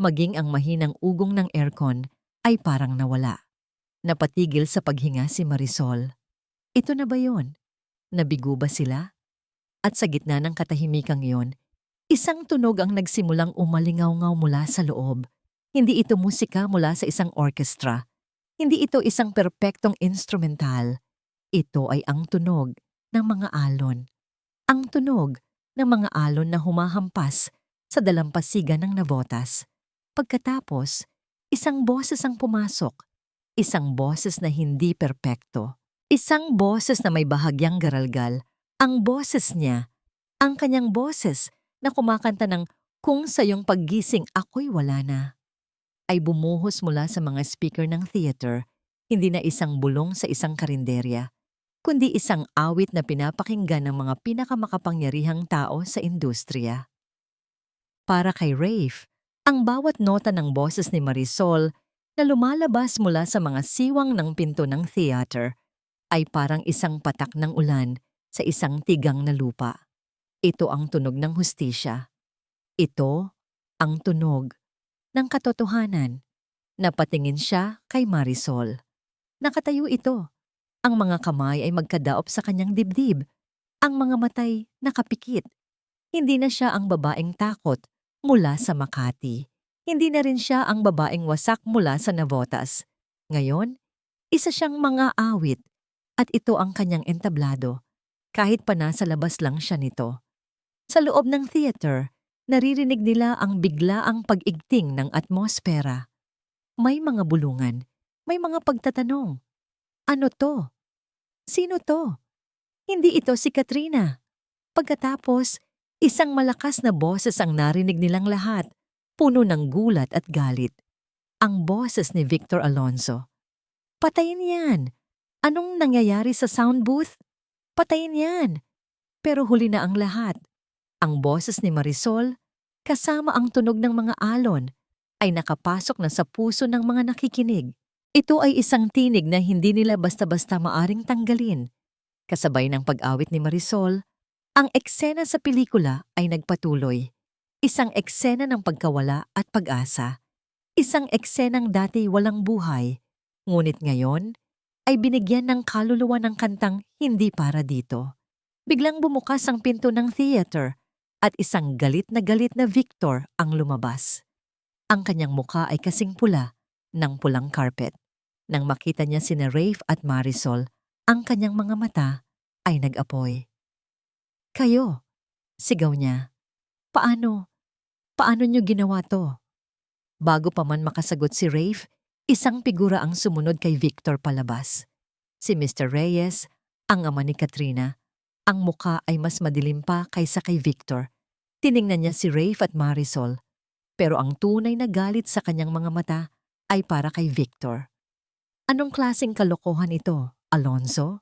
Speaker 1: Maging ang mahinang ugong ng aircon ay parang nawala. Napatigil sa paghinga si Marisol. Ito na ba yon? Nabigo ba sila? At sa gitna ng katahimikang iyon, isang tunog ang nagsimulang umalingaw-ngaw mula sa loob. Hindi ito musika mula sa isang orkestra. Hindi ito isang perpektong instrumental. Ito ay ang tunog ng mga alon. Ang tunog ng mga alon na humahampas sa dalampasigan ng Navotas. Pagkatapos, isang boses ang pumasok. Isang boses na hindi perpekto. Isang boses na may bahagyang garalgal. Ang boses niya, ang kanyang boses na kumakanta ng "Kung sa iyong paggising ako'y wala na", ay bumuhos mula sa mga speaker ng theater, hindi na isang bulong sa isang karinderya, kundi isang awit na pinapakinggan ng mga pinakamakapangyarihang tao sa industriya. Para kay Rafe, ang bawat nota ng boses ni Marisol na lumalabas mula sa mga siwang ng pinto ng theater ay parang isang patak ng ulan sa isang tigang na lupa. Ito ang tunog ng hustisya. Ito ang tunog ng katotohanan. Napatingin siya kay Marisol. Nakatayo ito. Ang mga kamay ay magkadaop sa kanyang dibdib. Ang mga matay nakapikit. Hindi na siya ang babaeng takot mula sa Makati. Hindi na rin siya ang babaeng wasak mula sa Navotas. Ngayon, isa siyang mga awit at ito ang kanyang entablado. Kahit pa nasa labas lang siya nito. Sa loob ng theater, naririnig nila ang biglaang pag-igting ng atmosfera. May mga bulungan, may mga pagtatanong. Ano to? Sino to? Hindi ito si Katrina. Pagkatapos, isang malakas na boses ang narinig nilang lahat, puno ng gulat at galit. Ang boses ni Victor Alonzo. Patayin yan! Anong nangyayari sa sound booth? Patayin yan! Pero huli na ang lahat. Ang boses ni Marisol, kasama ang tunog ng mga alon, ay nakapasok na sa puso ng mga nakikinig. Ito ay isang tinig na hindi nila basta-basta maaring tanggalin. Kasabay ng pag-awit ni Marisol, ang eksena sa pelikula ay nagpatuloy. Isang eksena ng pagkawala at pag-asa. Isang eksenang dati walang buhay, ngunit ngayon ay binigyan ng kaluluwa ng kantang "Hindi Para Dito". Biglang bumukas ang pinto ng theater at isang galit na Victor ang lumabas. Ang kanyang mukha ay kasing pula ng pulang carpet. Nang makita niya sina Rafe at Marisol, ang kanyang mga mata ay nag-apoy. "Kayo," sigaw niya. "Paano? Paano niyo ginawa to?" Bago pa man makasagot si Rafe, isang figura ang sumunod kay Victor palabas. Si Mr. Reyes, ang ama ni Katrina. Ang mukha ay mas madilim pa kaysa kay Victor. Tiningnan niya si Rafe at Marisol, pero ang tunay na galit sa kanyang mga mata ay para kay Victor. "Anong klaseng kalokohan ito, Alonzo?"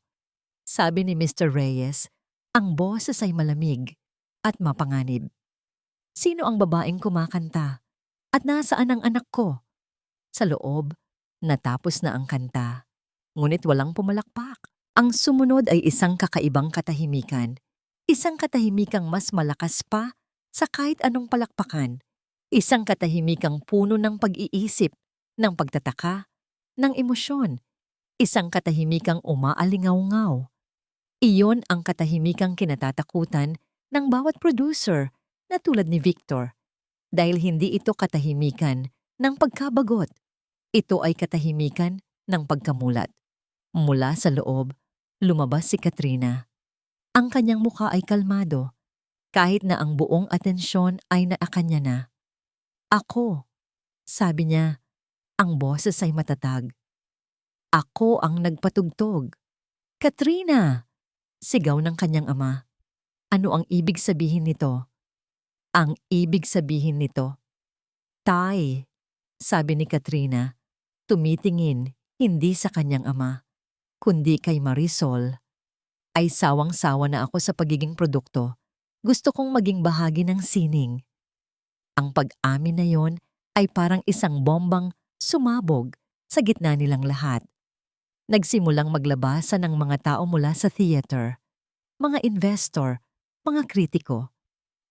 Speaker 1: Sabi ni Mr. Reyes. Ang boses ay malamig at mapanganib. "Sino ang babaeng kumakanta? At nasaan ang anak ko?" Sa loob, natapos na ang kanta. Ngunit walang pumalakpak. Ang sumunod ay isang kakaibang katahimikan. Isang katahimikang mas malakas pa sa kahit anong palakpakan. Isang katahimikang puno ng pag-iisip, ng pagtataka, ng emosyon. Isang katahimikang umaalingaw-ngaw. Iyon ang katahimikang kinatatakutan ng bawat producer na tulad ni Victor. Dahil hindi ito katahimikan ng pagkabagot. Ito ay katahimikan ng pagkamulat. Mula sa loob, lumabas si Katrina. Ang kanyang mukha ay kalmado, kahit na ang buong atensyon ay naakanya na. "Ako," sabi niya, ang boses ay matatag. "Ako ang nagpatugtog." "Katrina!" sigaw ng kanyang ama. Ano ang ibig sabihin nito? Ang ibig sabihin nito, "Tay," sabi ni Katrina, tumitingin hindi sa kanyang ama, kundi kay Marisol. "Ay sawang-sawa na ako sa pagiging produkto. Gusto kong maging bahagi ng sining." Ang pag-amin na yon ay parang isang bombang sumabog sa gitna nilang lahat. Nagsimulang maglabasan ng mga tao mula sa theater, mga investor, mga kritiko.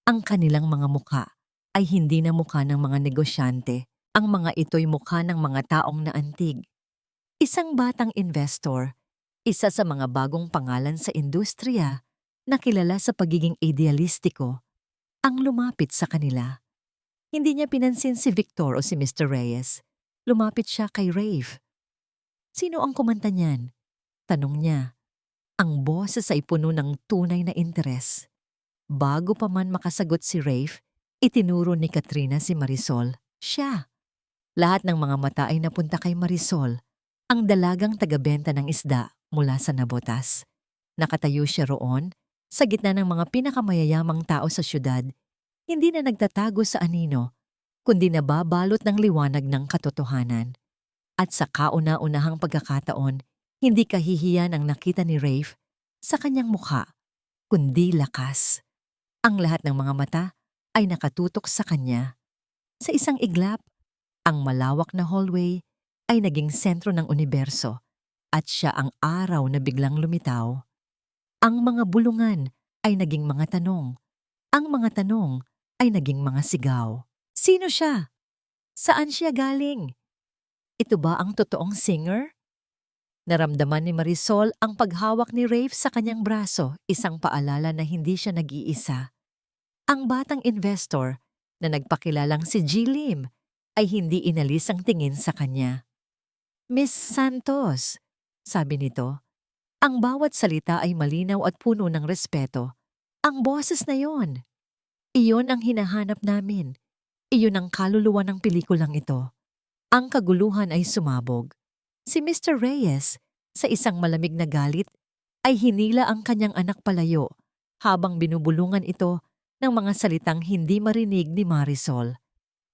Speaker 1: Ang kanilang mga mukha ay hindi na mukha ng mga negosyante. Ang mga ito'y mukha ng mga taong naantig. Isang batang investor, isa sa mga bagong pangalan sa industriya, na kilala sa pagiging idealistiko, ang lumapit sa kanila. Hindi niya pinansin si Victor o si Mr. Reyes. Lumapit siya kay Rafe. Sino ang kumanta niyan? Tanong niya. Ang boses ay puno ng tunay na interes. Bago pa man makasagot si Rafe, itinuro ni Katrina si Marisol. Siya. Lahat ng mga mata ay napunta kay Marisol, ang dalagang tagabenta ng isda mula sa Nabotas. Nakatayo siya roon, sa gitna ng mga pinakamayayamang tao sa syudad, hindi na nagtatago sa anino, kundi nababalot ng liwanag ng katotohanan. At sa kauna-unahang pagkakataon, hindi kahihiyan ang nakita ni Rafe sa kanyang mukha, kundi lakas. Ang lahat ng mga mata ay nakatutok sa kanya. Sa isang iglap, ang malawak na hallway ay naging sentro ng universo at siya ang araw na biglang lumitaw. Ang mga bulungan ay naging mga tanong. Ang mga tanong ay naging mga sigaw. Sino siya? Saan siya galing? Ito ba ang totoong singer? Naramdaman ni Marisol ang paghawak ni Rafe sa kanyang braso, isang paalala na hindi siya nag-iisa. Ang batang investor na nagpakilalang si G. Lim ay hindi inalis ang tingin sa kanya. Miss Santos, sabi nito, ang bawat salita ay malinaw at puno ng respeto. Ang boses na yon. Iyon ang hinahanap namin. Iyon ang kaluluwa ng pelikulang ito. Ang kaguluhan ay sumabog. Si Mr. Reyes, sa isang malamig na galit, ay hinila ang kanyang anak palayo habang binubulungan ito ng mga salitang hindi marinig ni Marisol.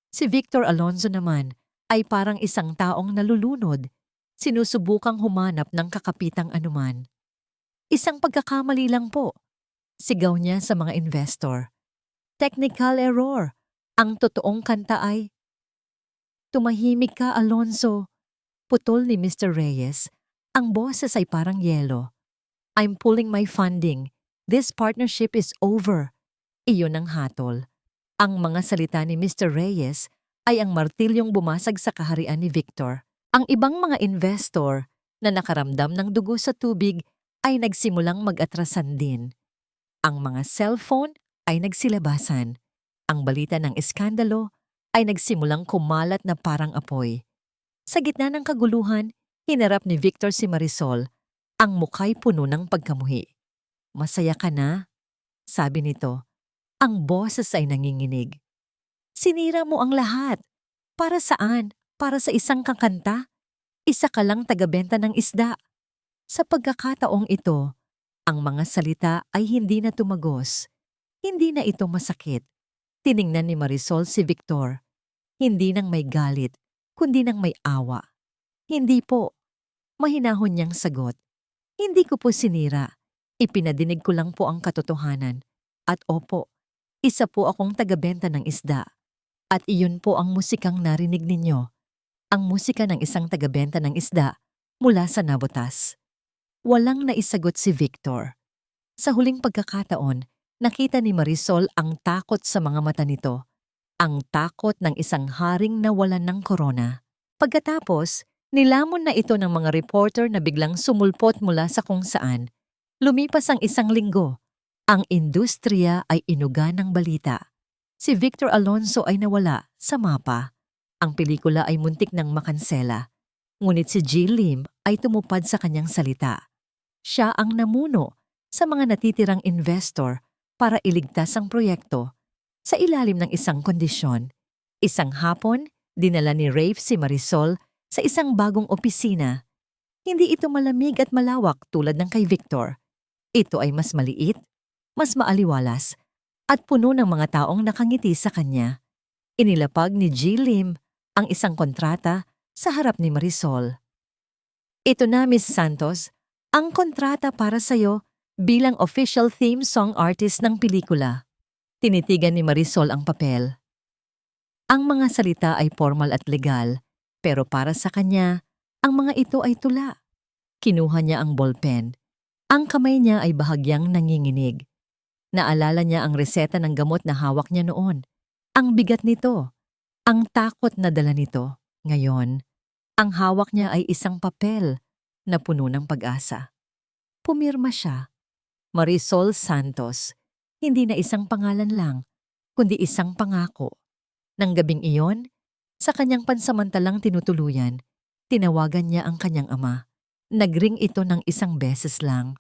Speaker 1: Si Victor Alonzo naman ay parang isang taong nalulunod, sinusubukang humanap ng kakapitang anuman. Isang pagkakamali lang po, sigaw niya sa mga investor. Technical error. Ang totoong kanta ay, tumahimik ka, Alonzo. Putol ni Mr. Reyes. Ang boses ay parang yelo. I'm pulling my funding. This partnership is over. Iyon ang hatol. Ang mga salita ni Mr. Reyes ay ang martilyong bumasag sa kaharian ni Victor. Ang ibang mga investor na nakaramdam ng dugo sa tubig ay nagsimulang mag-atrasan din. Ang mga cellphone ay nagsilabasan. Ang balita ng iskandalo ay nagsimulang kumalat na parang apoy. Sa gitna ng kaguluhan, hinarap ni Victor si Marisol, ang mukha'y puno ng pagkamuhi. Masaya ka na? Sabi nito. Ang boses ay nanginginig. Sinira mo ang lahat. Para saan? Para sa isang kakanta? Isa ka lang tagabenta ng isda. Sa pagkakataong ito, ang mga salita ay hindi na tumagos. Hindi na ito masakit. Tiningnan ni Marisol si Victor. Hindi nang may galit, kundi nang may awa. Hindi po. Mahinahon niyang sagot. Hindi ko po sinira. Ipinadinig ko lang po ang katotohanan. At opo, isa po akong tagabenta ng isda. At iyon po ang musikang narinig ninyo. Ang musika ng isang tagabenta ng isda mula sa Nabotas. Walang naisagot si Victor. Sa huling pagkakataon, nakita ni Marisol ang takot sa mga mata nito. Ang takot ng isang haring nawalan ng korona. Pagkatapos, nilamon na ito ng mga reporter na biglang sumulpot mula sa kung saan. Lumipas ang isang linggo. Ang industriya ay inuga ng balita. Si Victor Alonzo ay nawala sa mapa. Ang pelikula ay muntik ng makansela. Ngunit si G. Lim ay tumupad sa kanyang salita. Siya ang namuno sa mga natitirang investor para iligtas ang proyekto sa ilalim ng isang kondisyon. Isang hapon, dinala ni Rafe si Marisol sa isang bagong opisina. Hindi ito malamig at malawak tulad ng kay Victor. Ito ay mas maliit, mas maaliwalas, at puno ng mga taong nakangiti sa kanya. Inilapag ni G. Lim ang isang kontrata sa harap ni Marisol. Ito na, Miss Santos, ang kontrata para sa'yo bilang official theme song artist ng pelikula. Tinitigan ni Marisol ang papel. Ang mga salita ay formal at legal, pero para sa kanya, ang mga ito ay tula. Kinuha niya ang ballpen. Ang kamay niya ay bahagyang nanginginig. Naalala niya ang reseta ng gamot na hawak niya noon. Ang bigat nito. Ang takot na dala nito. Ngayon, ang hawak niya ay isang papel na puno ng pag-asa. Pumirma siya. Marisol Santos, hindi na isang pangalan lang, kundi isang pangako. Nang gabing iyon, sa kanyang pansamantalang tinutuluyan, tinawagan niya ang kanyang ama. Nagring ito ng isang beses lang.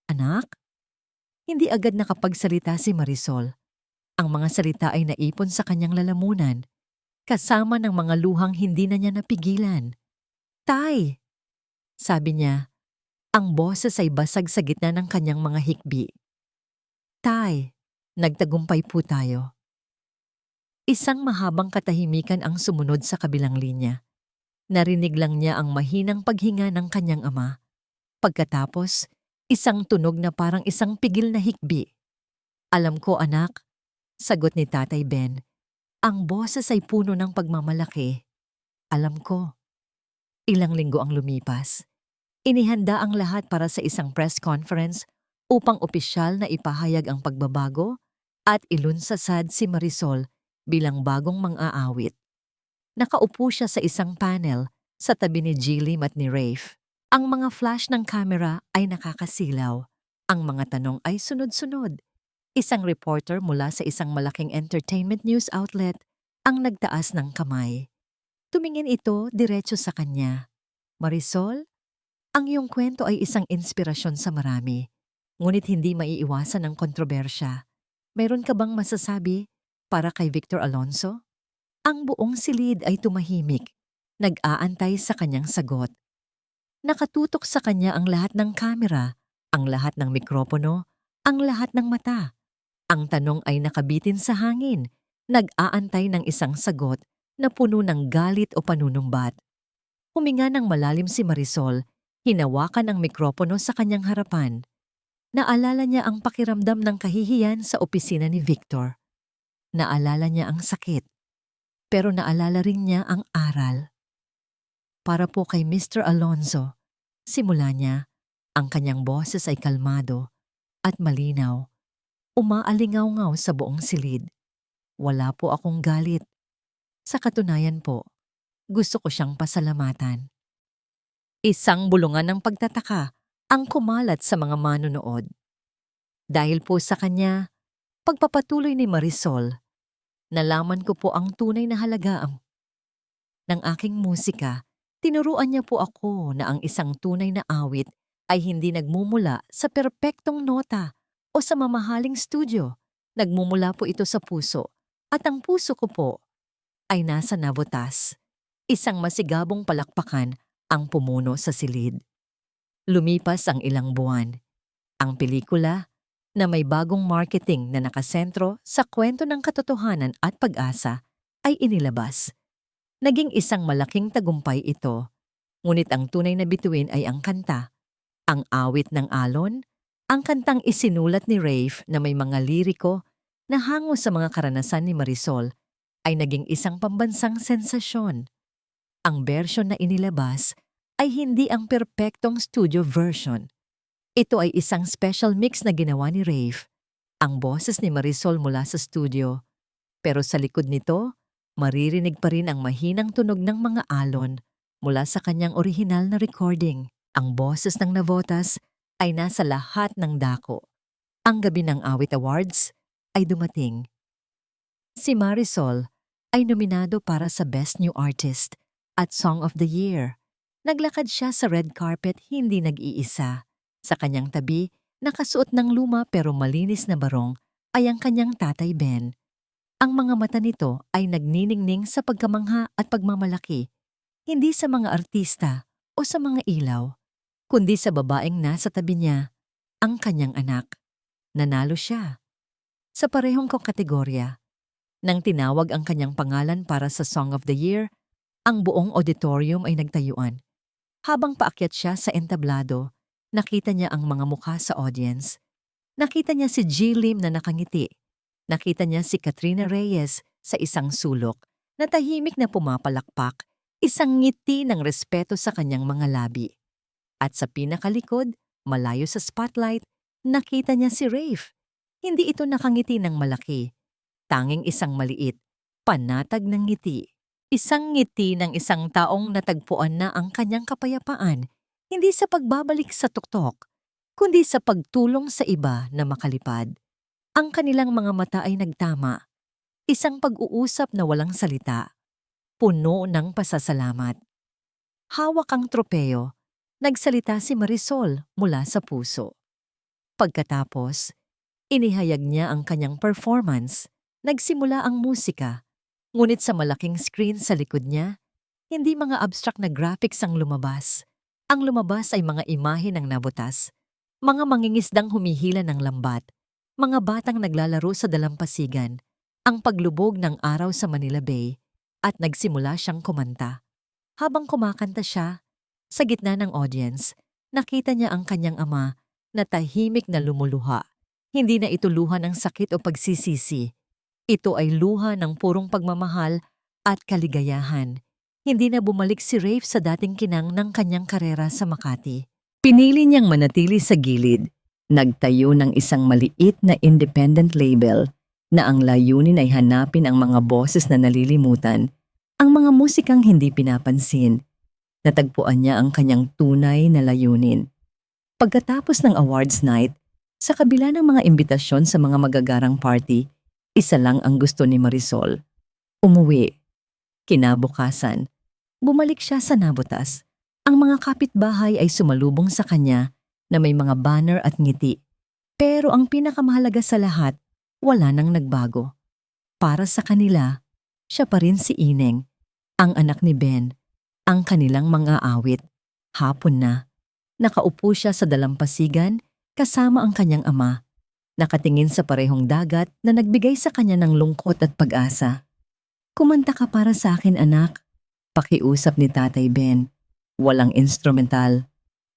Speaker 1: Anak? Hindi agad nakapagsalita si Marisol. Ang mga salita ay naipon sa kanyang lalamunan, kasama ng mga luhang hindi na niya napigilan. Tay! Sabi niya, ang boses ay basag sa gitna ng kanyang mga hikbi. Tay! Nagtagumpay po tayo. Isang mahabang katahimikan ang sumunod sa kabilang linya. Narinig lang niya ang mahinang paghinga ng kanyang ama. Pagkatapos, isang tunog na parang isang pigil na hikbi. Alam ko anak, sagot ni Tatay Ben. Ang boses ay puno ng pagmamalaki. Alam ko. Ilang linggo ang lumipas. Inihanda ang lahat para sa isang press conference upang opisyal na ipahayag ang pagbabago at ilunsasad si Marisol bilang bagong mang-aawit. Nakaupo siya sa isang panel sa tabi ni Jillian at ni Rafe. Ang mga flash ng kamera ay nakakasilaw. Ang mga tanong ay sunod-sunod. Isang reporter mula sa isang malaking entertainment news outlet ang nagtaas ng kamay. Tumingin ito diretso sa kanya. Marisol, ang iyong kwento ay isang inspirasyon sa marami, ngunit hindi maiiwasan ng kontrobersya. Mayroon ka bang masasabi para kay Victor Alonso? Ang buong silid ay tumahimik, nag-aantay sa kanyang sagot. Nakatutok sa kanya ang lahat ng kamera, ang lahat ng mikropono, ang lahat ng mata. Ang tanong ay nakabitin sa hangin, nag-aantay ng isang sagot na puno ng galit o panunumbat. Huminga ng malalim si Marisol, hinawakan ang mikropono sa kanyang harapan. Naalala niya ang pakiramdam ng kahihiyan sa opisina ni Victor. Naalala niya ang sakit, pero naalala rin niya ang aral. Para po kay Mr. Alonzo, simula niya, ang kanyang boses ay kalmado at malinaw. Umaalingaw-ngaw sa buong silid. Wala po akong galit. Sa katunayan po, gusto ko siyang pasalamatan. Isang bulungan ng pagtataka ang kumalat sa mga manunood. Dahil po sa kanya, pagpapatuloy ni Marisol, nalaman ko po ang tunay na halaga ng aking musika. Tinuruan niya po ako na ang isang tunay na awit ay hindi nagmumula sa perpektong nota o sa mamahaling studio. Nagmumula po ito sa puso, at ang puso ko po ay nasa nabotas. Isang masigabong palakpakan ang pumuno sa silid. Lumipas ang ilang buwan. Ang pelikula, na may bagong marketing na nakasentro sa kwento ng katotohanan at pag-asa, ay inilabas. Naging isang malaking tagumpay ito, ngunit ang tunay na bituin ay ang kanta. Ang awit ng alon, ang kantang isinulat ni Rafe na may mga liriko na hango sa mga karanasan ni Marisol, ay naging isang pambansang sensasyon. Ang bersyon na inilabas ay hindi ang perpektong studio version. Ito ay isang special mix na ginawa ni Rafe, ang boses ni Marisol mula sa studio. Pero sa likod nito, maririnig pa rin ang mahinang tunog ng mga alon mula sa kanyang orihinal na recording. Ang boses ng Navotas ay nasa lahat ng dako. Ang gabi ng Awit Awards ay dumating. Si Marisol ay nominado para sa Best New Artist at Song of the Year. Naglakad siya sa red carpet hindi nag-iisa. Sa kanyang tabi, nakasuot ng luma pero malinis na barong ay ang kanyang Tatay Ben. Ang mga mata nito ay nagniningning sa pagkamangha at pagmamalaki, hindi sa mga artista o sa mga ilaw, kundi sa babaeng nasa tabi niya, ang kanyang anak. Nanalo siya. Sa parehong kategorya, nang tinawag ang kanyang pangalan para sa Song of the Year, ang buong auditorium ay nagtayuan. Habang paakyat siya sa entablado, nakita niya ang mga mukha sa audience. Nakita niya si Jillian na nakangiti. Nakita niya si Katrina Reyes sa isang sulok na tahimik na pumapalakpak, isang ngiti ng respeto sa kanyang mga labi. At sa pinakalikod, malayo sa spotlight, nakita niya si Rafe. Hindi ito nakangiti ng malaki. Tanging isang maliit, panatag ng ngiti. Isang ngiti ng isang taong natagpuan na ang kanyang kapayapaan, hindi sa pagbabalik sa tuktok, kundi sa pagtulong sa iba na makalipad. Ang kanilang mga mata ay nagtama, isang pag-uusap na walang salita, puno ng pasasalamat. Hawak ang tropeo, nagsalita si Marisol mula sa puso. Pagkatapos, inihayag niya ang kanyang performance. Nagsimula ang musika, ngunit sa malaking screen sa likod niya, hindi mga abstract na graphics ang lumabas. Ang lumabas ay mga imahe ng nabutas, mga mangingisdang humihila ng lambat, mga batang naglalaro sa dalampasigan, ang paglubog ng araw sa Manila Bay, at nagsimula siyang kumanta. Habang kumakanta siya, sa gitna ng audience, nakita niya ang kanyang ama na tahimik na lumuluha. Hindi na ito luha ng sakit o pagsisisi. Ito ay luha ng purong pagmamahal at kaligayahan. Hindi na bumalik si Rafe sa dating kinang ng kanyang karera sa Makati. Pinili niyang manatili sa gilid. Nagtayo ng isang maliit na independent label na ang layunin ay hanapin ang mga boses na nalilimutan, ang mga musikang hindi pinapansin. Natagpuan niya ang kanyang tunay na layunin. Pagkatapos ng awards night, sa kabila ng mga imbitasyon sa mga magagarang party, isa lang ang gusto ni Marisol. Umuwi. Kinabukasan, bumalik siya sa Nabotas. Ang mga kapitbahay ay sumalubong sa kanya na may mga banner at ngiti. Pero ang pinakamahalaga sa lahat, wala nang nagbago. Para sa kanila, siya pa rin si Ineng, ang anak ni Ben, ang kanilang mga awit. Hapon na, nakaupo siya sa dalampasigan kasama ang kanyang ama, nakatingin sa parehong dagat na nagbigay sa kanya ng lungkot at pag-asa. Kumanta ka para sa akin, anak. Pakiusap ni Tatay Ben. Walang instrumental,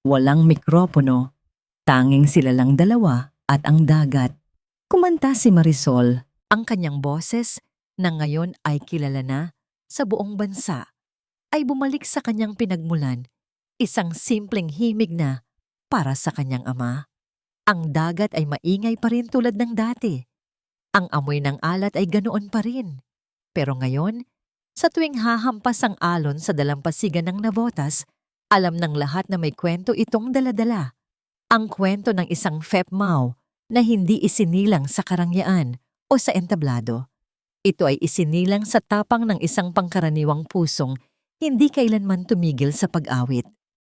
Speaker 1: walang mikropono, tanging sila lang dalawa at ang dagat. Kumanta si Marisol, ang kanyang boses na ngayon ay kilala na sa buong bansa, ay bumalik sa kanyang pinagmulan, isang simpleng himig na para sa kanyang ama. Ang dagat ay maingay pa rin tulad ng dati. Ang amoy ng alat ay ganoon pa rin. Pero ngayon, sa tuwing hahampas ang alon sa dalampasigan ng Navotas, alam ng lahat na may kwento itong daladala. Ang kwento ng isang Fepmao na hindi isinilang sa karangyaan o sa entablado. Ito ay isinilang sa tapang ng isang pangkaraniwang pusong hindi kailanman tumigil sa pag-awit.